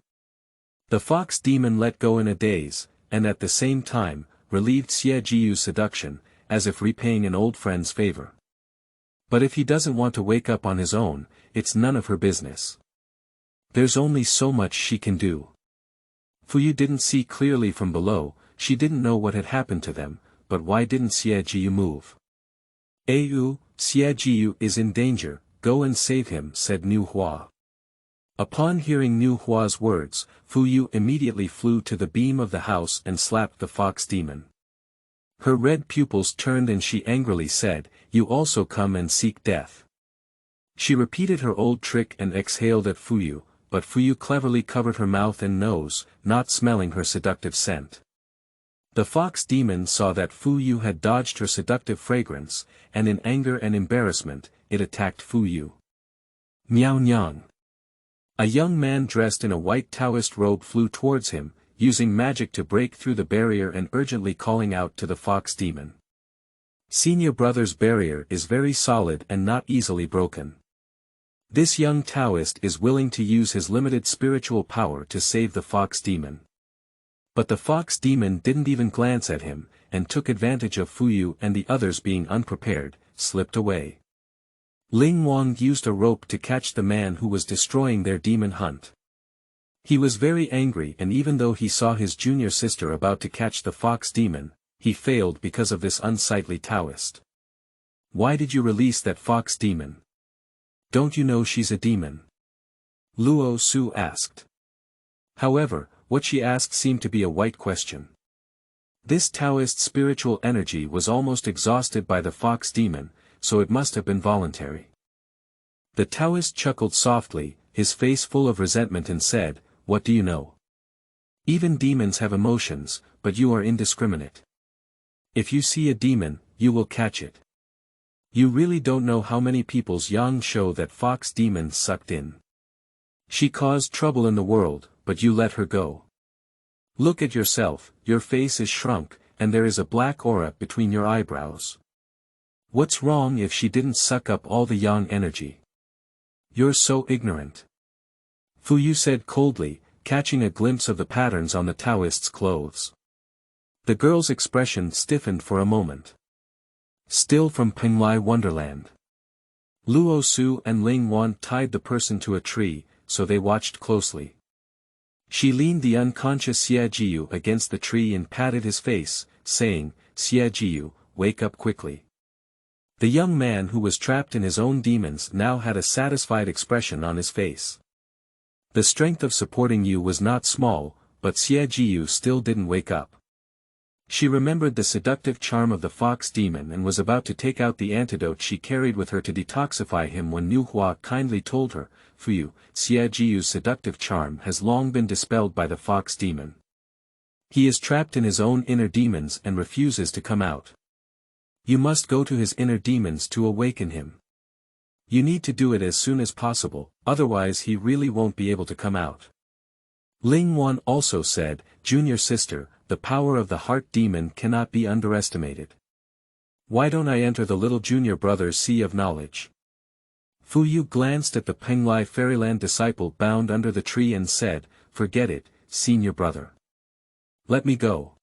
The fox demon let go in a daze, and at the same time, relieved Xie Jiyu's seduction, as if repaying an old friend's favor. But if he doesn't want to wake up on his own, it's none of her business. There's only so much she can do. Fuyu didn't see clearly from below, she didn't know what had happened to them, but why didn't Xie Jiyu move? "Xie Jiyu is in danger, go and save him," said Nu Hua. Upon hearing Nu Hua's words, Fuyu immediately flew to the beam of the house and slapped the fox demon. Her red pupils turned and she angrily said, "You also come and seek death." She repeated her old trick and exhaled at Fuyu, but Fuyu cleverly covered her mouth and nose, not smelling her seductive scent. The fox demon saw that Fuyu had dodged her seductive fragrance, and in anger and embarrassment, it attacked Fuyu. "Miao Nyang. A young man dressed in a white Taoist robe flew towards him, using magic to break through the barrier and urgently calling out to the fox demon. Senior brother's barrier is very solid and not easily broken. This young Taoist is willing to use his limited spiritual power to save the fox demon. But the fox demon didn't even glance at him, and took advantage of Fuyu and the others being unprepared, slipped away. Ling Wang used a rope to catch the man who was destroying their demon hunt. He was very angry, and even though he saw his junior sister about to catch the fox demon, he failed because of this unsightly Taoist. Why did you release that fox demon? Don't you know she's a demon? Luo Su asked. However, what she asked seemed to be a white question. This Taoist spiritual energy was almost exhausted by the fox demon, so it must have been voluntary. The Taoist chuckled softly, his face full of resentment, and said, "What do you know? Even demons have emotions, but you are indiscriminate. If you see a demon, you will catch it. You really don't know how many people's yang show that fox demon sucked in. She caused trouble in the world, but you let her go. Look at yourself, your face is shrunk, and there is a black aura between your eyebrows. What's wrong if she didn't suck up all the yang energy? You're so ignorant." Fuyu said coldly, catching a glimpse of the patterns on the Taoist's clothes. The girl's expression stiffened for a moment. Still from Penglai Wonderland. Luo Su and Ling Wan tied the person to a tree, so they watched closely. She leaned the unconscious Xie Jiyu against the tree and patted his face, saying, "Xie Jiyu, wake up quickly." The young man who was trapped in his own demons now had a satisfied expression on his face. The strength of supporting you was not small, but Xie Jiyu still didn't wake up. She remembered the seductive charm of the fox demon and was about to take out the antidote she carried with her to detoxify him when Niu Hua kindly told her, "Fuyu, Xie Jiyu's seductive charm has long been dispelled by the fox demon. He is trapped in his own inner demons and refuses to come out. You must go to his inner demons to awaken him. You need to do it as soon as possible, otherwise he really won't be able to come out." Ling Wan also said, "Junior sister, the power of the heart demon cannot be underestimated. Why don't I enter the little junior brother's sea of knowledge?" Fuyu glanced at the Penglai Fairyland disciple bound under the tree and said, "Forget it, senior brother. Let me go."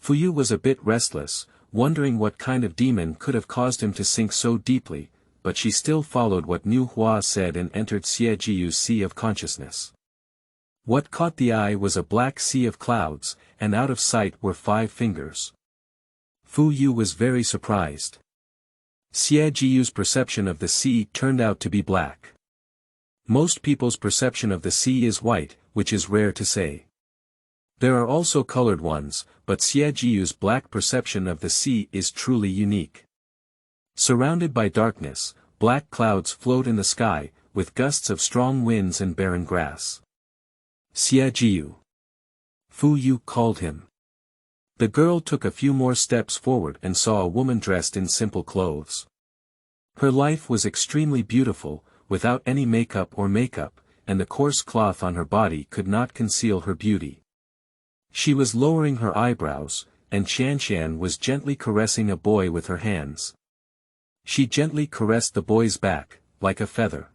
Fuyu was a bit restless, wondering what kind of demon could have caused him to sink so deeply, but she still followed what Niu Hua said and entered Xie Jiyu's sea of consciousness. What caught the eye was a black sea of clouds, and out of sight were 5 fingers. Fuyu was very surprised. Xie Jiyu's perception of the sea turned out to be black. Most people's perception of the sea is white, which is rare to say. There are also colored ones, but Xie Jiyu's black perception of the sea is truly unique. Surrounded by darkness, black clouds float in the sky, with gusts of strong winds and barren grass. "Xie Jiyu." Fuyu called him. The girl took a few more steps forward and saw a woman dressed in simple clothes. Her life was extremely beautiful, without any makeup, and the coarse cloth on her body could not conceal her beauty. She was lowering her eyebrows, and Shanshan was gently caressing a boy with her hands. She gently caressed the boy's back, like a feather.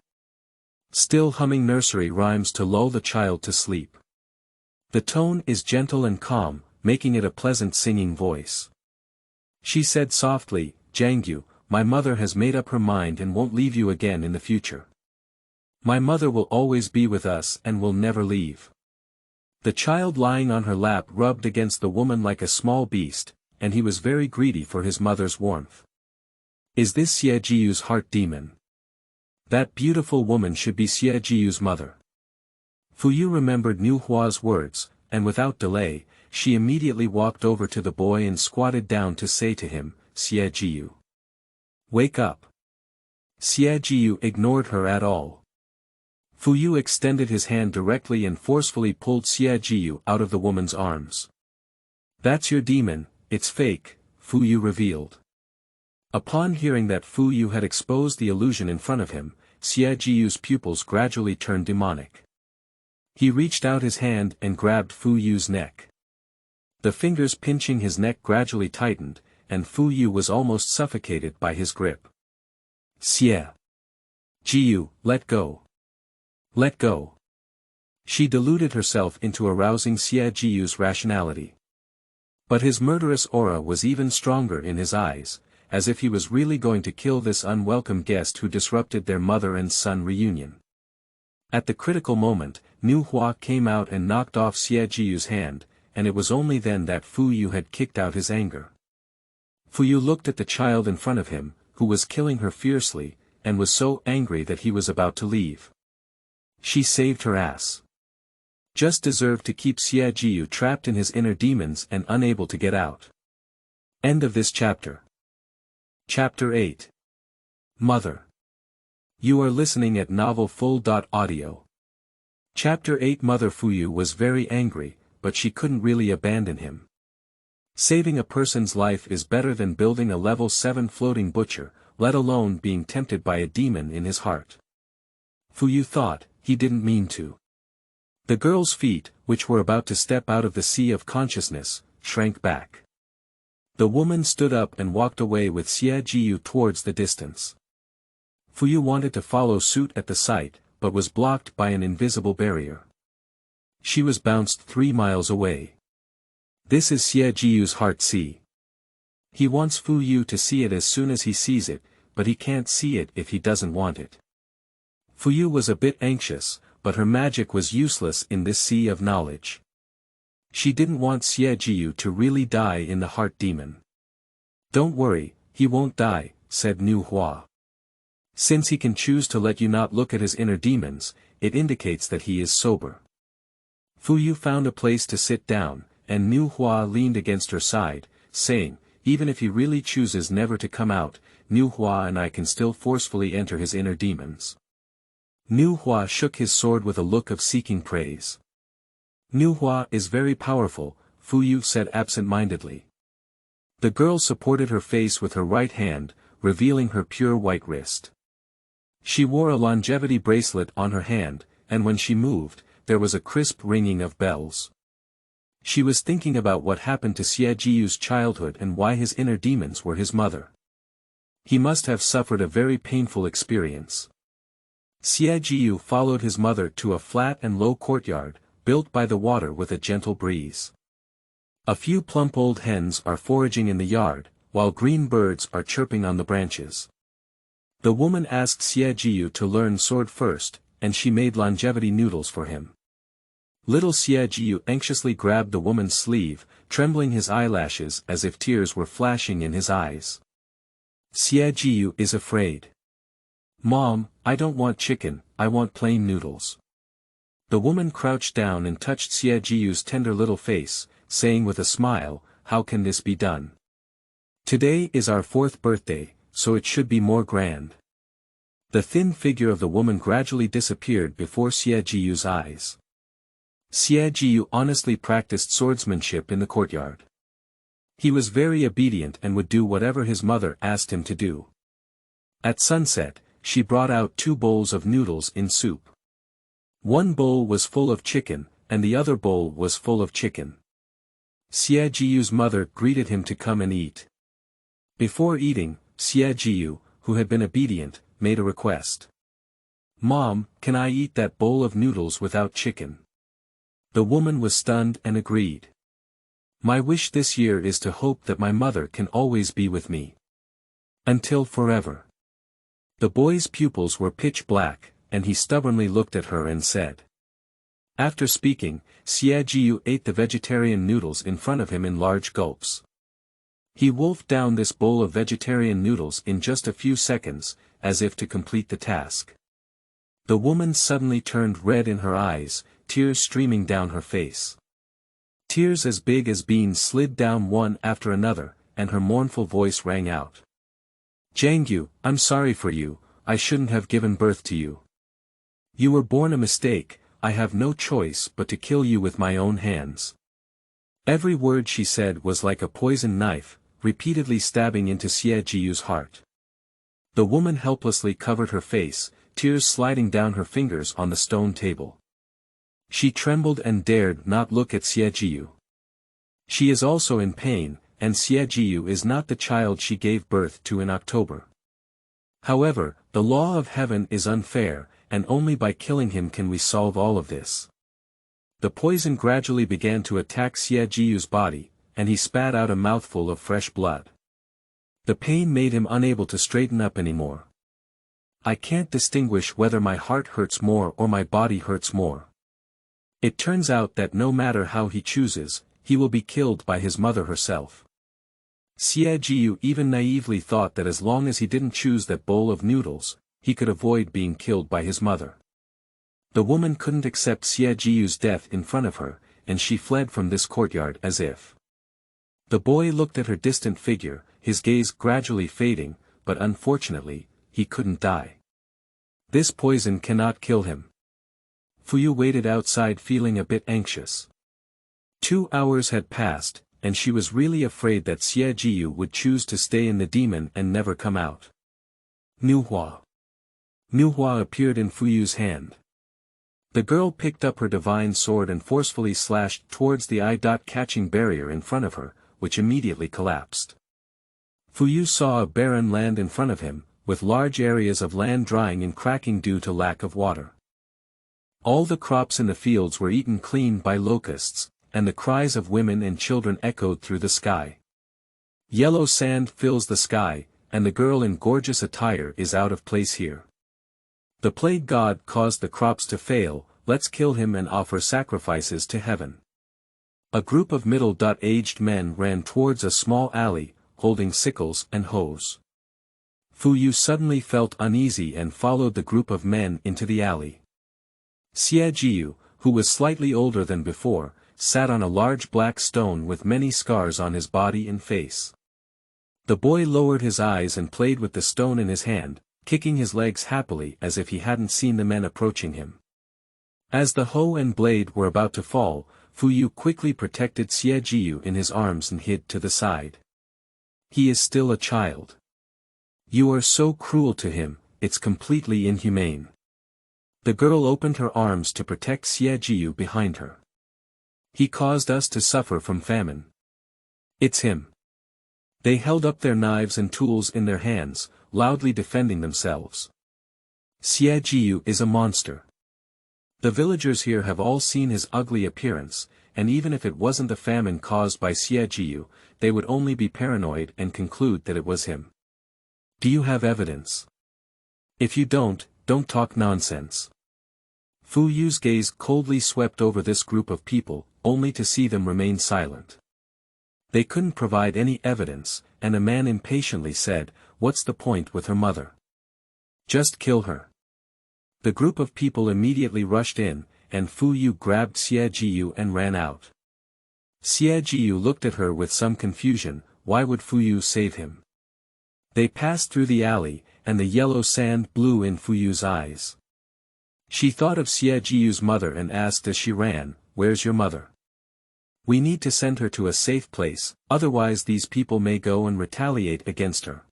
Still humming nursery rhymes to lull the child to sleep. The tone is gentle and calm, making it a pleasant singing voice. She said softly, "Jiangyu, my mother has made up her mind and won't leave you again in the future. My mother will always be with us and will never leave." The child lying on her lap rubbed against the woman like a small beast, and he was very greedy for his mother's warmth. Is this Xie Jiyu's heart demon? That beautiful woman should be Xie Jiyu's mother. Fuyu remembered Niu Hua's words, and without delay, she immediately walked over to the boy and squatted down to say to him, "Xie Jiyu, wake up." Xie Jiyu ignored her at all. Fuyu extended his hand directly and forcefully pulled Xie Jiyu out of the woman's arms. "That's your demon, it's fake," Fuyu revealed. Upon hearing that Fuyu had exposed the illusion in front of him, Xie Jiyu's pupils gradually turned demonic. He reached out his hand and grabbed Fuyu's neck. The fingers pinching his neck gradually tightened, and Fuyu was almost suffocated by his grip. Xie Jiyu, let go. Let go. She deluded herself into arousing Xie Jiyu's rationality. But his murderous aura was even stronger in his eyes, as if he was really going to kill this unwelcome guest who disrupted their mother and son reunion. At the critical moment, Nu Hua came out and knocked off Xie Jiyu's hand, and it was only then that Fuyu had kicked out his anger. Fuyu looked at the child in front of him, who was killing her fiercely, and was so angry that he was about to leave. She saved her ass. Just deserved to keep Xie Jiyu trapped in his inner demons and unable to get out. End of this chapter. Chapter 8. Mother. You are listening at novelfull.audio. Chapter 8. Mother Fuyu was very angry, but she couldn't really abandon him. Saving a person's life is better than building a level 7 floating butcher, let alone being tempted by a demon in his heart. Fuyu thought, he didn't mean to. The girl's feet, which were about to step out of the sea of consciousness, shrank back. The woman stood up and walked away with Xie Jiyu towards the distance. Fuyu wanted to follow suit at the sight, but was blocked by an invisible barrier. She was bounced 3 miles away. This is Xie Jiyu's heart sea. He wants Fuyu to see it as soon as he sees it, but he can't see it if he doesn't want it. Fuyu was a bit anxious, but her magic was useless in this sea of knowledge. She didn't want Xie Jiyu to really die in the heart demon. Don't worry, he won't die, said Nu Hua. Since he can choose to let you not look at his inner demons, it indicates that he is sober. Fuyu found a place to sit down, and Nu Hua leaned against her side, saying, even if he really chooses never to come out, Nu Hua and I can still forcefully enter his inner demons. Nu Hua shook his sword with a look of seeking praise. Nu Hua is very powerful, Fuyu said absent-mindedly. The girl supported her face with her right hand, revealing her pure white wrist. She wore a longevity bracelet on her hand, and when she moved, there was a crisp ringing of bells. She was thinking about what happened to Xie Jiyu's childhood and why his inner demons were his mother. He must have suffered a very painful experience. Xie Jiyu followed his mother to a flat and low courtyard, built by the water with a gentle breeze. A few plump old hens are foraging in the yard, while green birds are chirping on the branches. The woman asked Xie Jiyu to learn sword first, and she made longevity noodles for him. Little Xie Jiyu anxiously grabbed the woman's sleeve, trembling his eyelashes as if tears were flashing in his eyes. Xie Jiyu is afraid. Mom, I don't want chicken, I want plain noodles. The woman crouched down and touched Xie Jiyu's tender little face, saying with a smile, how can this be done? Today is our 4th birthday, so it should be more grand. The thin figure of the woman gradually disappeared before Xie Jiyu's eyes. Xie Jiyu honestly practiced swordsmanship in the courtyard. He was very obedient and would do whatever his mother asked him to do. At sunset, she brought out 2 bowls of noodles in soup. One bowl was full of chicken, and the other bowl was full of chicken. Xie Jiyu's mother greeted him to come and eat. Before eating, Xie Jiyu, who had been obedient, made a request. Mom, can I eat that bowl of noodles without chicken? The woman was stunned and agreed. My wish this year is to hope that my mother can always be with me. Until forever. The boy's pupils were pitch black, and he stubbornly looked at her and said. After speaking, Xie Jiyu ate the vegetarian noodles in front of him in large gulps. He wolfed down this bowl of vegetarian noodles in just a few seconds, as if to complete the task. The woman suddenly turned red in her eyes, tears streaming down her face. Tears as big as beans slid down one after another, and her mournful voice rang out. Jangyu, I'm sorry for you, I shouldn't have given birth to you. You were born a mistake, I have no choice but to kill you with my own hands. Every word she said was like a poisoned knife, repeatedly stabbing into Xie Jiyu's heart. The woman helplessly covered her face, tears sliding down her fingers on the stone table. She trembled and dared not look at Xie Jiyu. She is also in pain, and Xie Jiyu is not the child she gave birth to in October. However, the law of heaven is unfair, and only by killing him can we solve all of this. The poison gradually began to attack Xie Jiyu's body, and he spat out a mouthful of fresh blood. The pain made him unable to straighten up anymore. I can't distinguish whether my heart hurts more or my body hurts more. It turns out that no matter how he chooses, he will be killed by his mother herself. Xie Jiyu even naively thought that as long as he didn't choose that bowl of noodles, he could avoid being killed by his mother. The woman couldn't accept Xie Jiyu's death in front of her, and she fled from this courtyard as if. The boy looked at her distant figure, his gaze gradually fading, but unfortunately, he couldn't die. This poison cannot kill him. Fuyu waited outside feeling a bit anxious. 2 hours had passed, and she was really afraid that Xie Jiyu would choose to stay in the demon and never come out. Nuhua. Nuhua appeared in Fuyu's hand. The girl picked up her divine sword and forcefully slashed towards the eye-catching barrier in front of her, which immediately collapsed. Fuyu saw a barren land in front of him, with large areas of land drying and cracking due to lack of water. All the crops in the fields were eaten clean by locusts, and the cries of women and children echoed through the sky. Yellow sand fills the sky, and the girl in gorgeous attire is out of place here. The plague god caused the crops to fail, let's kill him and offer sacrifices to heaven. A group of middle-aged men ran towards a small alley, holding sickles and hoes. Fuyu suddenly felt uneasy and followed the group of men into the alley. Xie Jiyu, who was slightly older than before, sat on a large black stone with many scars on his body and face. The boy lowered his eyes and played with the stone in his hand, kicking his legs happily as if he hadn't seen the men approaching him. As the hoe and blade were about to fall, Fuyu quickly protected Xie Jiyu in his arms and hid to the side. He is still a child. You are so cruel to him, it's completely inhumane. The girl opened her arms to protect Xie Jiyu behind her. He caused us to suffer from famine. It's him. They held up their knives and tools in their hands, loudly defending themselves. Xie Jiyu is a monster. The villagers here have all seen his ugly appearance, and even if it wasn't the famine caused by Xie Jiyu, they would only be paranoid and conclude that it was him. Do you have evidence? If you don't talk nonsense. Fuyu's gaze coldly swept over this group of people, only to see them remain silent. They couldn't provide any evidence, and a man impatiently said, "What's the point with her mother? Just kill her." The group of people immediately rushed in, and Fuyu grabbed Xie Jiyu and ran out. Xie Jiyu looked at her with some confusion. Why would Fuyu save him? They passed through the alley, and the yellow sand blew in Fuyu's eyes. She thought of Xie Jiyu's mother and asked as she ran, "Where's your mother? We need to send her to a safe place, otherwise these people may go and retaliate against her."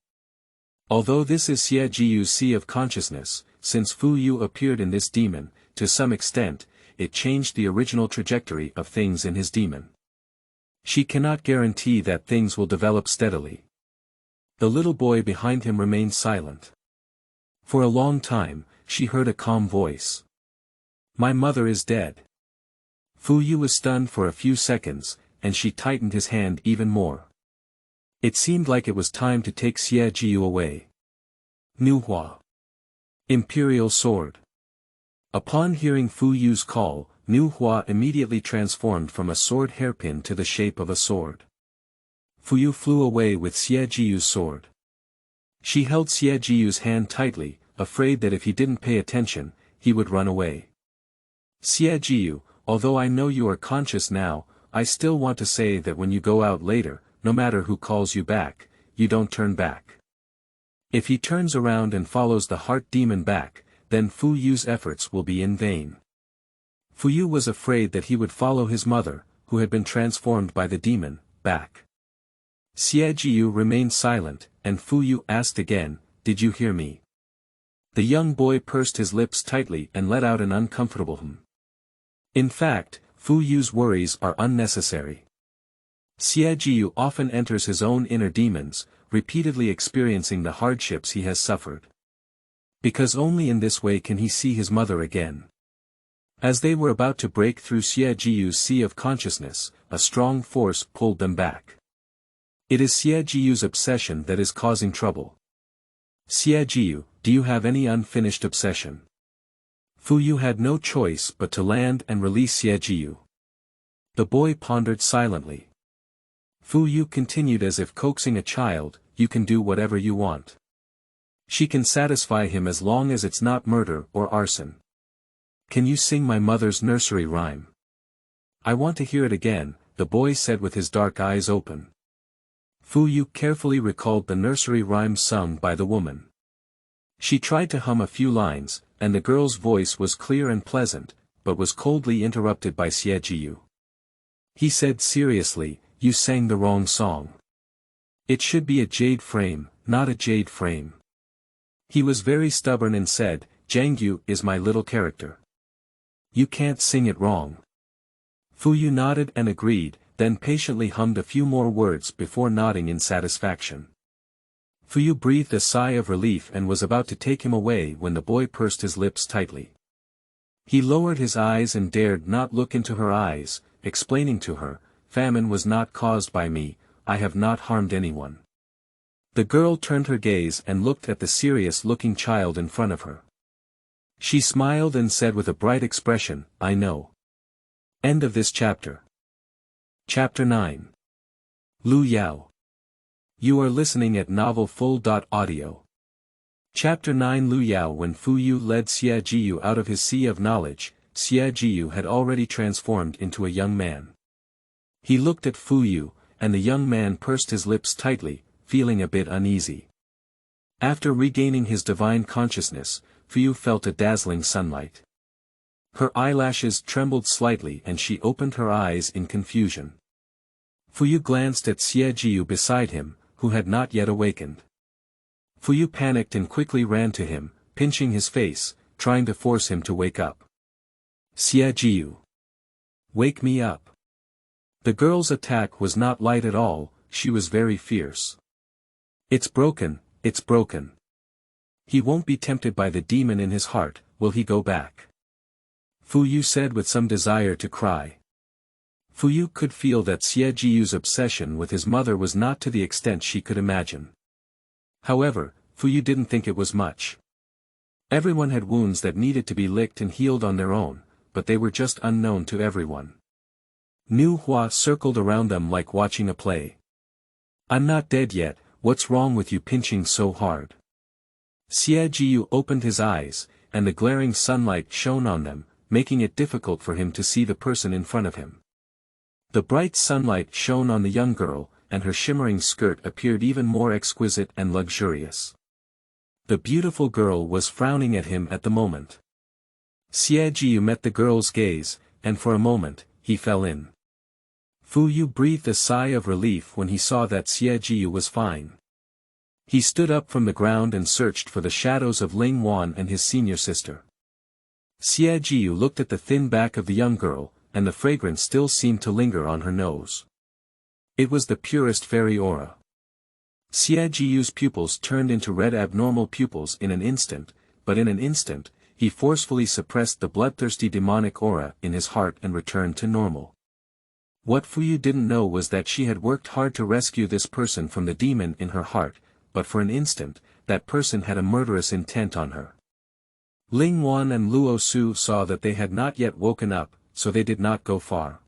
Although this is Xie Jiyu's sea of consciousness, since Fuyu appeared in this demon, to some extent, it changed the original trajectory of things in his demon. She cannot guarantee that things will develop steadily. The little boy behind him remained silent. For a long time, she heard a calm voice. "My mother is dead." Fuyu was stunned for a few seconds, and she tightened his hand even more. It seemed like it was time to take Xie Jiyu away. Nuhua. Imperial Sword. Upon hearing Fuyu's call, Nuhua immediately transformed from a sword hairpin to the shape of a sword. Fuyu flew away with Xie Jiyu's sword. She held Xie Jiyu's hand tightly, afraid that if he didn't pay attention, he would run away. "Xie Jiyu, although I know you are conscious now, I still want to say that when you go out later, no matter who calls you back, you don't turn back. If he turns around and follows the heart demon back, then Fuyu's efforts will be in vain." Fuyu was afraid that he would follow his mother, who had been transformed by the demon, back. Xie Jiyu remained silent, and Fuyu asked again, "Did you hear me?" The young boy pursed his lips tightly and let out an uncomfortable hum. In fact, Fuyu's worries are unnecessary. Xie Jiyue often enters his own inner demons, repeatedly experiencing the hardships he has suffered. Because only in this way can he see his mother again. As they were about to break through Xie Jiyue's sea of consciousness, a strong force pulled them back. It is Xie Jiyue's obsession that is causing trouble. Xie Jiyue, do you have any unfinished obsession? Fuyu had no choice but to land and release Xie Jiyue. The boy pondered silently. Fuyu continued as if coaxing a child, you can do whatever you want. She can satisfy him as long as it's not murder or arson. Can you sing my mother's nursery rhyme? I want to hear it again, the boy said with his dark eyes open. Fuyu carefully recalled the nursery rhyme sung by the woman. She tried to hum a few lines, and the girl's voice was clear and pleasant, but was coldly interrupted by Xie Jiyue. He said seriously, you sang the wrong song. It should be a jade frame, not a jade frame. He was very stubborn and said, Jangyu is my little character. You can't sing it wrong. Fuyu nodded and agreed, then patiently hummed a few more words before nodding in satisfaction. Fuyu breathed a sigh of relief and was about to take him away when the boy pursed his lips tightly. He lowered his eyes and dared not look into her eyes, explaining to her, famine was not caused by me, I have not harmed anyone. The girl turned her gaze and looked at the serious-looking child in front of her. She smiled and said with a bright expression, I know. End of this chapter. Chapter 9. Lu Yao. You are listening at novelfull.audio. Chapter 9 Lu Yao. When Fuyu led Xie Jiyue out of his sea of knowledge, Xie Jiyue had already transformed into a young man. He looked at Fuyu, and the young man pursed his lips tightly, feeling a bit uneasy. After regaining his divine consciousness, Fuyu felt a dazzling sunlight. Her eyelashes trembled slightly and she opened her eyes in confusion. Fuyu glanced at Xie Jiyue beside him, who had not yet awakened. Fuyu panicked and quickly ran to him, pinching his face, trying to force him to wake up. Xie Jiyue. Wake me up. The girl's attack was not light at all, she was very fierce. It's broken, it's broken. He won't be tempted by the demon in his heart, will he go back? Fuyu said with some desire to cry. Fuyu could feel that Xie Jiyue's obsession with his mother was not to the extent she could imagine. However, Fuyu didn't think it was much. Everyone had wounds that needed to be licked and healed on their own, but they were just unknown to everyone. Nu Hua circled around them like watching a play. I'm not dead yet, what's wrong with you pinching so hard? Xie Jiyue opened his eyes, and the glaring sunlight shone on them, making it difficult for him to see the person in front of him. The bright sunlight shone on the young girl, and her shimmering skirt appeared even more exquisite and luxurious. The beautiful girl was frowning at him at the moment. Xie Jiyue met the girl's gaze, and for a moment, he fell in. Fuyu breathed a sigh of relief when he saw that Xie Jiyue was fine. He stood up from the ground and searched for the shadows of Ling Wan and his senior sister. Xie Jiyue looked at the thin back of the young girl, and the fragrance still seemed to linger on her nose. It was the purest fairy aura. Xie Jiyue's pupils turned into red abnormal pupils in an instant, but in an instant, he forcefully suppressed the bloodthirsty demonic aura in his heart and returned to normal. What Fuyu didn't know was that she had worked hard to rescue this person from the demon in her heart, but for an instant, that person had a murderous intent on her. Ling Wan and Luo Su saw that they had not yet woken up, so they did not go far.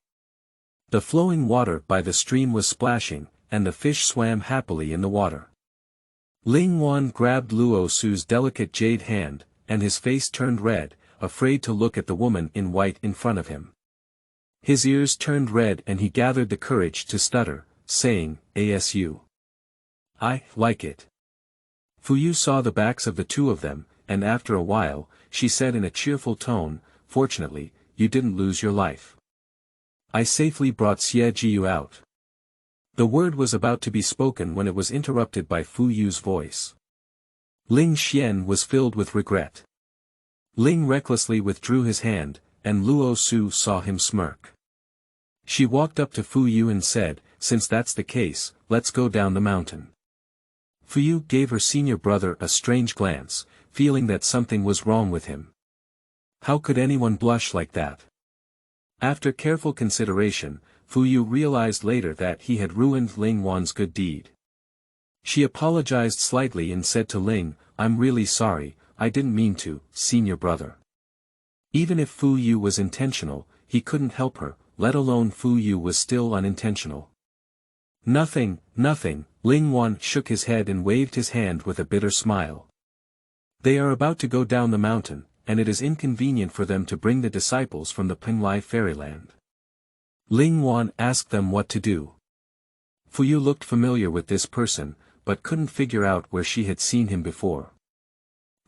The flowing water by the stream was splashing, and the fish swam happily in the water. Ling Wan grabbed Luo Su's delicate jade hand, and his face turned red, afraid to look at the woman in white in front of him. His ears turned red and he gathered the courage to stutter, saying, "Asu. I like it." Fuyu saw the backs of the two of them, and after a while, she said in a cheerful tone, "Fortunately, you didn't lose your life. I safely brought Xie Jiyue out." The word was about to be spoken when it was interrupted by Fuyu's voice. Ling Xian was filled with regret. Ling recklessly withdrew his hand, and Luo Su saw him smirk. She walked up to Fuyu and said, "Since that's the case, let's go down the mountain." Fuyu gave her senior brother a strange glance, feeling that something was wrong with him. How could anyone blush like that? After careful consideration, Fuyu realized later that he had ruined Ling Wan's good deed. She apologized slightly and said to Ling, "I'm really sorry, I didn't mean to, senior brother." Even if Fuyu was intentional, he couldn't help her, let alone Fuyu was still unintentional. Nothing, Ling Wan shook his head and waved his hand with a bitter smile. They are about to go down the mountain, and it is inconvenient for them to bring the disciples from the Penglai Fairyland. Ling Wan asked them what to do. Fuyu looked familiar with this person, but couldn't figure out where she had seen him before.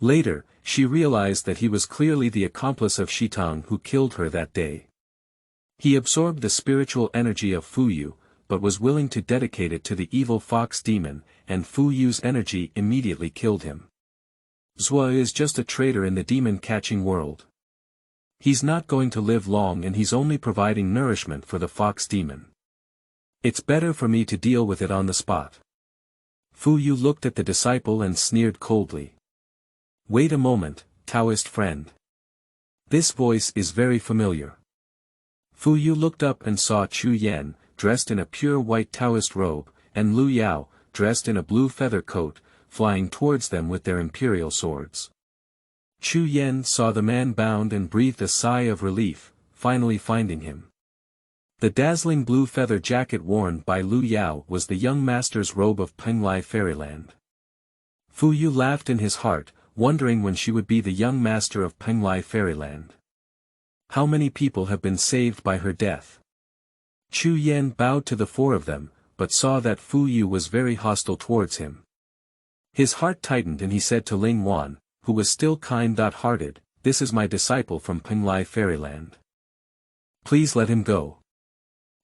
Later, she realized that he was clearly the accomplice of Shitang who killed her that day. He absorbed the spiritual energy of Fuyu, but was willing to dedicate it to the evil fox demon, and Fuyu's energy immediately killed him. Zhua is just a traitor in the demon-catching world. He's not going to live long and he's only providing nourishment for the fox demon. It's better for me to deal with it on the spot. Fuyu looked at the disciple and sneered coldly. Wait a moment, Taoist friend. This voice is very familiar. Fuyu looked up and saw Chu Yan, dressed in a pure white Taoist robe, and Lu Yao, dressed in a blue feather coat, flying towards them with their imperial swords. Chu Yan saw the man bound and breathed a sigh of relief, finally finding him. The dazzling blue feather jacket worn by Lu Yao was the young master's robe of Penglai Fairyland. Fuyu laughed in his heart, wondering when she would be the young master of Penglai Fairyland. How many people have been saved by her death? Chu Yan bowed to the four of them, but saw that Fuyu was very hostile towards him. His heart tightened and he said to Ling Wan, who was still kind-hearted, "This is my disciple from Penglai Fairyland. Please let him go."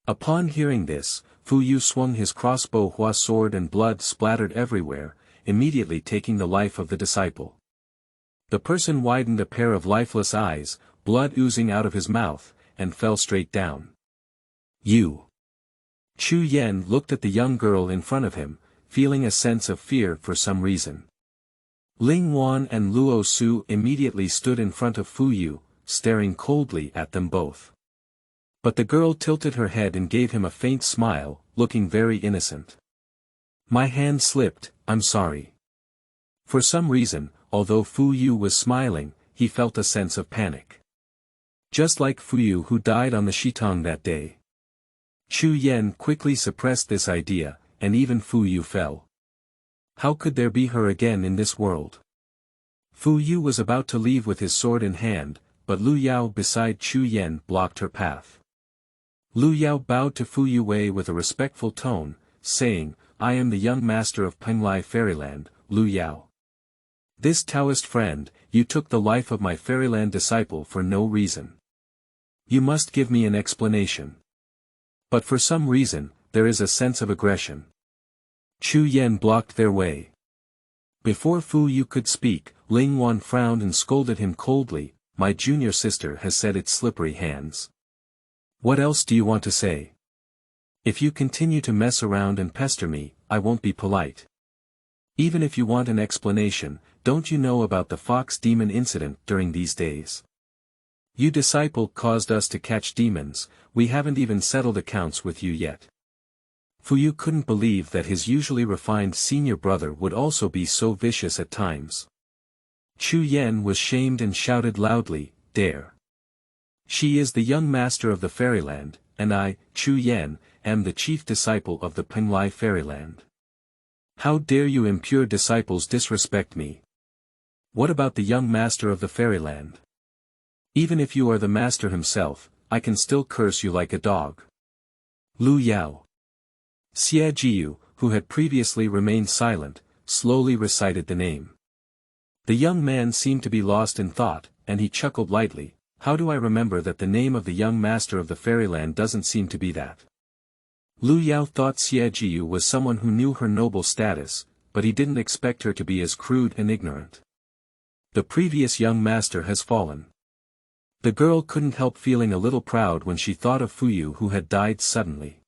Upon hearing this, Fuyu swung his crossbow Hua sword and blood splattered everywhere, immediately taking the life of the disciple. The person widened a pair of lifeless eyes, blood oozing out of his mouth, and fell straight down. You! Chu Yan looked at the young girl in front of him, feeling a sense of fear for some reason. Ling Wan and Luo Su immediately stood in front of Fuyu, staring coldly at them both. But the girl tilted her head and gave him a faint smile, looking very innocent. My hand slipped, I'm sorry. For some reason, although Fuyu was smiling, he felt a sense of panic. Just like Fuyu who died on the Shitang that day. Chu Yan quickly suppressed this idea, and even Fuyu fell. How could there be her again in this world? Fuyu was about to leave with his sword in hand, but Lu Yao beside Chu Yan blocked her path. Lu Yao bowed to Fuyu Wei with a respectful tone, saying, I am the young master of Penglai Fairyland, Lu Yao. This Taoist friend, you took the life of my Fairyland disciple for no reason. You must give me an explanation. But for some reason, there is a sense of aggression. Chu Yan blocked their way. Before Fuyu could speak, Ling Wan frowned and scolded him coldly, my junior sister has said it's slippery hands. What else do you want to say? If you continue to mess around and pester me, I won't be polite. Even if you want an explanation, don't you know about the fox demon incident during these days? You disciple caused us to catch demons, we haven't even settled accounts with you yet. Fuyu couldn't believe that his usually refined senior brother would also be so vicious at times. Chu Yan was shamed and shouted loudly, dare. She is the young master of the Fairyland, and I, Chu Yan, am the chief disciple of the Penglai Fairyland. How dare you impure disciples disrespect me? What about the young master of the Fairyland? Even if you are the master himself, I can still curse you like a dog. Lu Yao. Xie Jiyu, who had previously remained silent, slowly recited the name. The young man seemed to be lost in thought, and he chuckled lightly, how do I remember that the name of the young master of the Fairyland doesn't seem to be that? Lu Yao thought Xie Jiyu was someone who knew her noble status, but he didn't expect her to be as crude and ignorant. The previous young master has fallen. The girl couldn't help feeling a little proud when she thought of Fuyu who had died suddenly.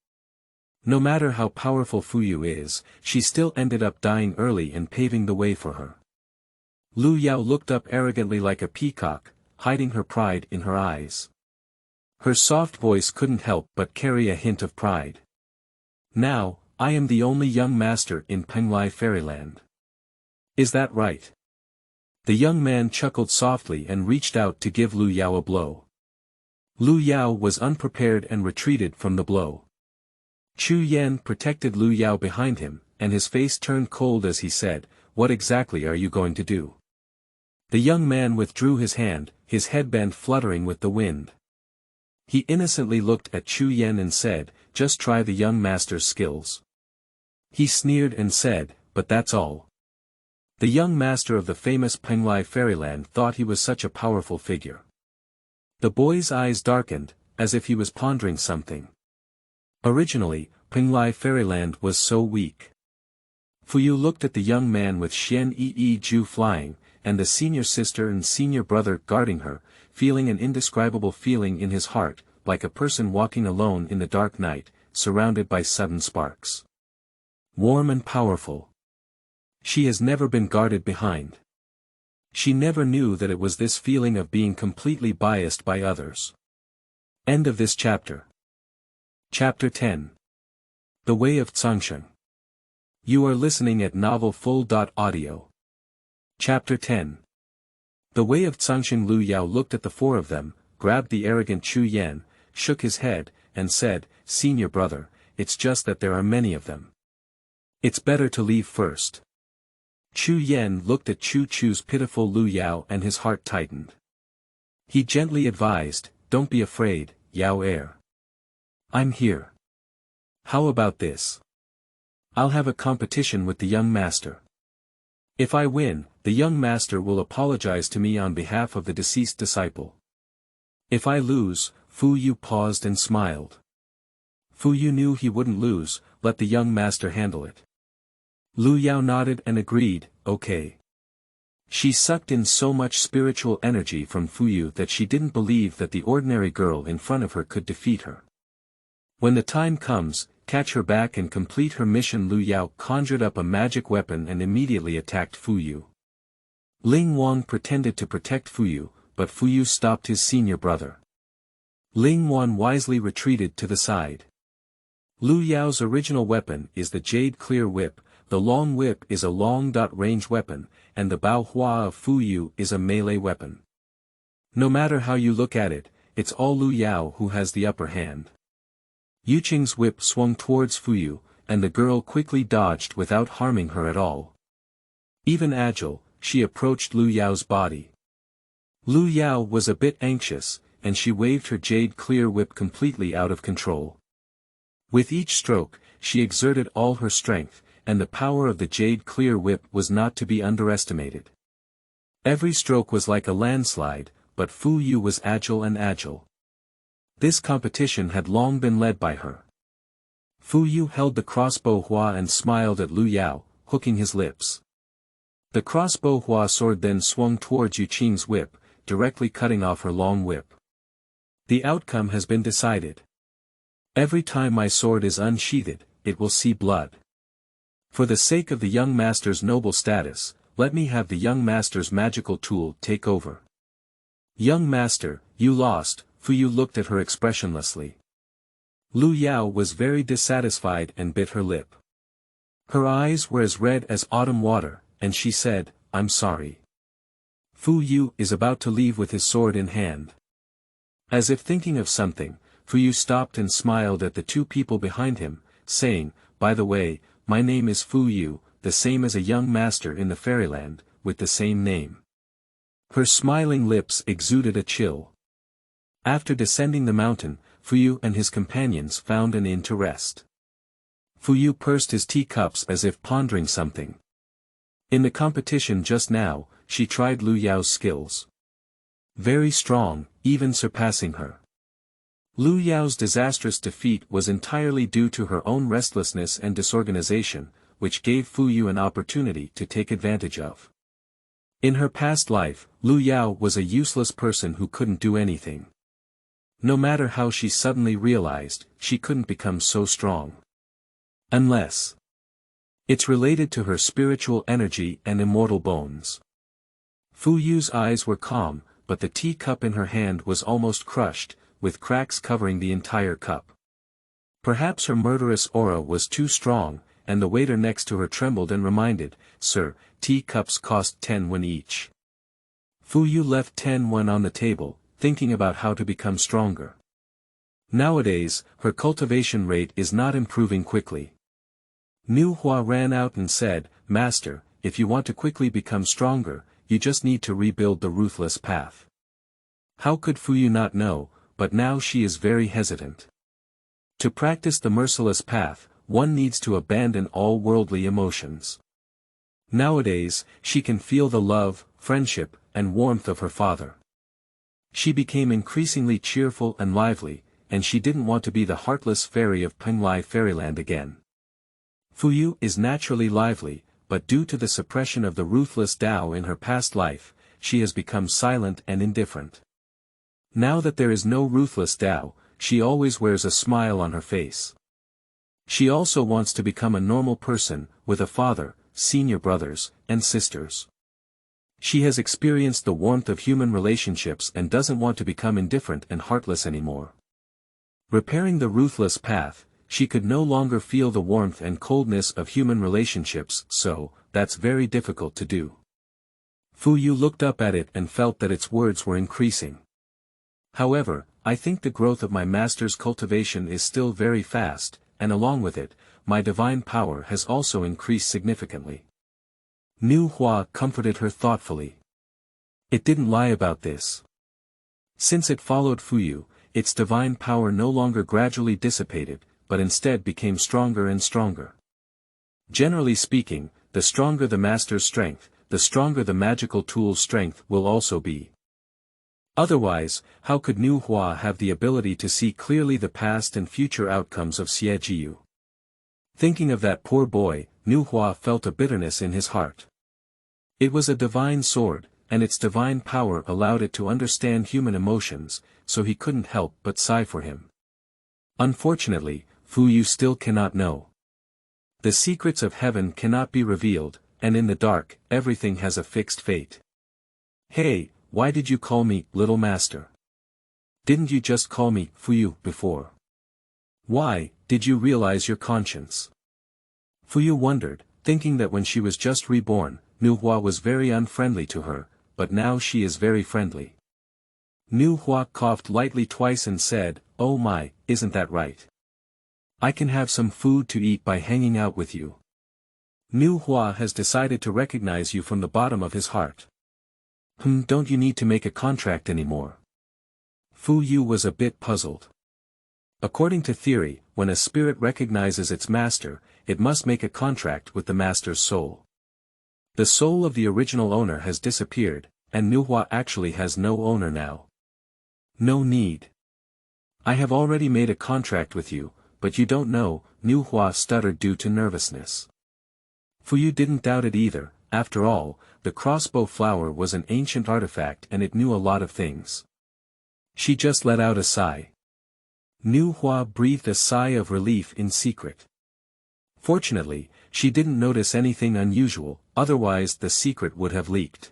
No matter how powerful Fuyu is, she still ended up dying early and paving the way for her. Lu Yao looked up arrogantly like a peacock, hiding her pride in her eyes. Her soft voice couldn't help but carry a hint of pride. Now, I am the only young master in Penglai Fairyland. Is that right? The young man chuckled softly and reached out to give Lu Yao a blow. Lu Yao was unprepared and retreated from the blow. Chu Yan protected Lu Yao behind him, and his face turned cold as he said, "What exactly are you going to do?" The young man withdrew his hand, his headband fluttering with the wind. He innocently looked at Chu Yan and said, "Just try the young master's skills." He sneered and said, "But that's all." The young master of the famous Penglai Fairyland thought he was such a powerful figure. The boy's eyes darkened, as if he was pondering something. Originally, Penglai Fairyland was so weak. Fuyu looked at the young man with Xian Yi Ju flying, and the senior sister and senior brother guarding her, feeling an indescribable feeling in his heart, like a person walking alone in the dark night, surrounded by sudden sparks. Warm and powerful. She has never been guarded behind. She never knew that it was this feeling of being completely biased by others. End of this chapter. Chapter 10. The Way of Cangsheng. You are listening at novelfull.audio. Chapter 10. The Way of Cangsheng. Lu Yao looked at the four of them, grabbed the arrogant Chu Yan, shook his head, and said, "Senior brother, it's just that there are many of them. It's better to leave first." Chu Yan looked at Chu Chu's pitiful Lu Yao and his heart tightened. He gently advised, "Don't be afraid, Yao heir. I'm here. How about this? I'll have a competition with the young master. If I win, the young master will apologize to me on behalf of the deceased disciple. If I lose," Fuyu paused and smiled. Fuyu knew he wouldn't lose, let the young master handle it. Lu Yao nodded and agreed, "Okay." She sucked in so much spiritual energy from Fuyu that she didn't believe that the ordinary girl in front of her could defeat her. When the time comes, catch her back and complete her mission. Lu Yao conjured up a magic weapon and immediately attacked Fuyu. Ling Wang pretended to protect Fuyu, but Fuyu stopped his senior brother. Ling Wan wisely retreated to the side. Lu Yao's original weapon is the Jade Clear Whip. The long whip is a long-range weapon, and the Bao Hua of Fuyu is a melee weapon. No matter how you look at it, it's all Lu Yao who has the upper hand. Yuqing's whip swung towards Fuyu, and the girl quickly dodged without harming her at all. Even agile, she approached Lu Yao's body. Lu Yao was a bit anxious, and she waved her Jade Clear Whip completely out of control. With each stroke, she exerted all her strength, and the power of the Jade Clear Whip was not to be underestimated. Every stroke was like a landslide, but Fuyu was agile. This competition had long been led by her. Fuyu held the crossbow Hua and smiled at Lu Yao, hooking his lips. The crossbow Hua sword then swung towards Yuqing's whip, directly cutting off her long whip. The outcome has been decided. Every time my sword is unsheathed, it will see blood. For the sake of the young master's noble status, let me have the young master's magical tool take over. Young master, you lost. Fuyu looked at her expressionlessly. Lu Yao was very dissatisfied and bit her lip. Her eyes were as red as autumn water, and she said, "I'm sorry." Fuyu is about to leave with his sword in hand. As if thinking of something, Fuyu stopped and smiled at the two people behind him, saying, "By the way, my name is Fuyu, the same as a young master in the fairyland, with the same name." Her smiling lips exuded a chill. After descending the mountain, Fuyu and his companions found an inn to rest. Fuyu pursed his teacups as if pondering something. In the competition just now, she tried Lu Yao's skills. Very strong, even surpassing her. Lu Yao's disastrous defeat was entirely due to her own restlessness and disorganization, which gave Fuyu an opportunity to take advantage of. In her past life, Lu Yao was a useless person who couldn't do anything. No matter how she suddenly realized, she couldn't become so strong. Unless it's related to her spiritual energy and immortal bones. Fuyu's eyes were calm, but the teacup in her hand was almost crushed, with cracks covering the entire cup. Perhaps her murderous aura was too strong, and the waiter next to her trembled and reminded, "Sir, teacups cost 10 yuan each." Fuyu left 10 yuan on the table, thinking about how to become stronger. Nowadays, her cultivation rate is not improving quickly. Nu Hua ran out and said, "Master, if you want to quickly become stronger, you just need to rebuild the ruthless path." How could Fuyu not know, but now she is very hesitant. To practice the merciless path, one needs to abandon all worldly emotions. Nowadays, she can feel the love, friendship, and warmth of her father. She became increasingly cheerful and lively, and she didn't want to be the heartless fairy of Penglai Fairyland again. Fuyu is naturally lively, but due to the suppression of the ruthless Tao in her past life, she has become silent and indifferent. Now that there is no ruthless Tao, she always wears a smile on her face. She also wants to become a normal person, with a father, senior brothers, and sisters. She has experienced the warmth of human relationships and doesn't want to become indifferent and heartless anymore. Repairing the ruthless path, she could no longer feel the warmth and coldness of human relationships, so, that's very difficult to do. Fuyu looked up at it and felt that its words were increasing. However, I think the growth of my master's cultivation is still very fast, and along with it, my divine power has also increased significantly. Nu Hua comforted her thoughtfully. It didn't lie about this. Since it followed Fuyu, its divine power no longer gradually dissipated, but instead became stronger and stronger. Generally speaking, the stronger the master's strength, the stronger the magical tool's strength will also be. Otherwise, how could Nu Hua have the ability to see clearly the past and future outcomes of Xie Jiyu? Thinking of that poor boy, Nu Hua felt a bitterness in his heart. It was a divine sword, and its divine power allowed it to understand human emotions, so he couldn't help but sigh for him. Unfortunately, Fuyu still cannot know. The secrets of heaven cannot be revealed, and in the dark, everything has a fixed fate. Hey, why did you call me, little master? Didn't you just call me, Fuyu, before? Why, did you realize your conscience? Fuyu wondered, thinking that when she was just reborn, Nu Hua was very unfriendly to her, but now she is very friendly. Nu Hua coughed lightly twice and said, "Oh my, isn't that right? I can have some food to eat by hanging out with you." Nu Hua has decided to recognize you from the bottom of his heart. Don't you need to make a contract anymore? Fuyu was a bit puzzled. According to theory, when a spirit recognizes its master, it must make a contract with the master's soul. The soul of the original owner has disappeared, and Nu Hua actually has no owner now. No need. I have already made a contract with you, but you don't know, Nu Hua stuttered due to nervousness. Fuyu didn't doubt it either. After all, the crossbow flower was an ancient artifact and it knew a lot of things. She just let out a sigh. Nu Hua breathed a sigh of relief in secret. Fortunately, she didn't notice anything unusual, otherwise the secret would have leaked.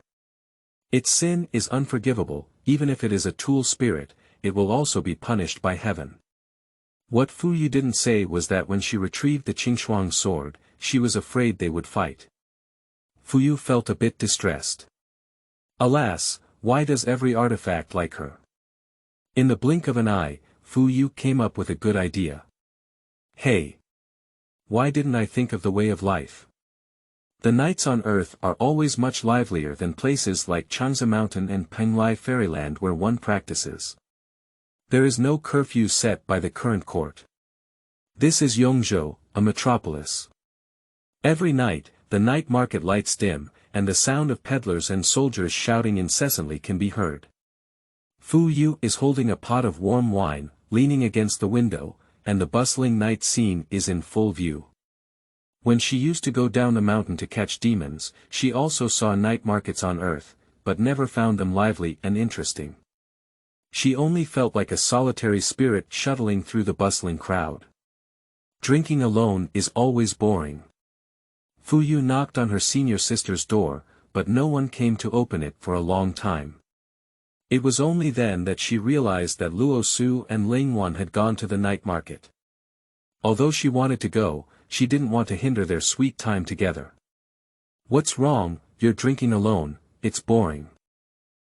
Its sin is unforgivable, even if it is a tool spirit, it will also be punished by heaven. What Fuyu didn't say was that when she retrieved the Qingshuang sword, she was afraid they would fight. Fuyu felt a bit distressed. Alas, why does every artifact like her? In the blink of an eye, Fuyu came up with a good idea. Hey! Why didn't I think of the way of life? The nights on Earth are always much livelier than places like Changsa Mountain and Penglai Fairyland where one practices. There is no curfew set by the current court. This is Yongzhou, a metropolis. Every night, the night market lights dim, and the sound of peddlers and soldiers shouting incessantly can be heard. Fuyu is holding a pot of warm wine, leaning against the window, and the bustling night scene is in full view. When she used to go down the mountain to catch demons, she also saw night markets on earth, but never found them lively and interesting. She only felt like a solitary spirit shuttling through the bustling crowd. Drinking alone is always boring. Fuyu knocked on her senior sister's door, but no one came to open it for a long time. It was only then that she realized that Luo Su and Lingwan had gone to the night market. Although she wanted to go, she didn't want to hinder their sweet time together. "What's wrong? You're drinking alone, it's boring."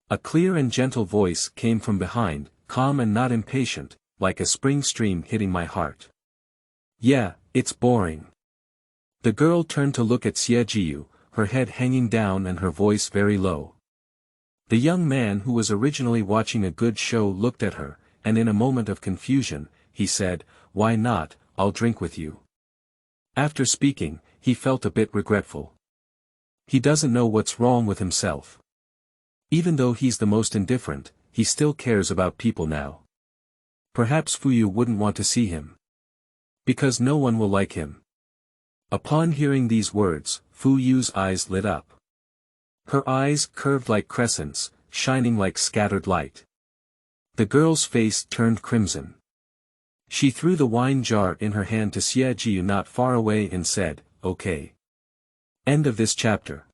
A clear and gentle voice came from behind, calm and not impatient, like a spring stream hitting my heart. "Yeah, it's boring." The girl turned to look at Xie Jiyu, her head hanging down and her voice very low. The young man who was originally watching a good show looked at her, and in a moment of confusion, he said, "Why not, I'll drink with you." After speaking, he felt a bit regretful. He doesn't know what's wrong with himself. Even though he's the most indifferent, he still cares about people now. Perhaps Fuyu wouldn't want to see him. Because no one will like him. Upon hearing these words, Fuyu's eyes lit up. Her eyes curved like crescents, shining like scattered light. The girl's face turned crimson. She threw the wine jar in her hand to Xie Jiyu not far away and said, "Okay." End of this chapter.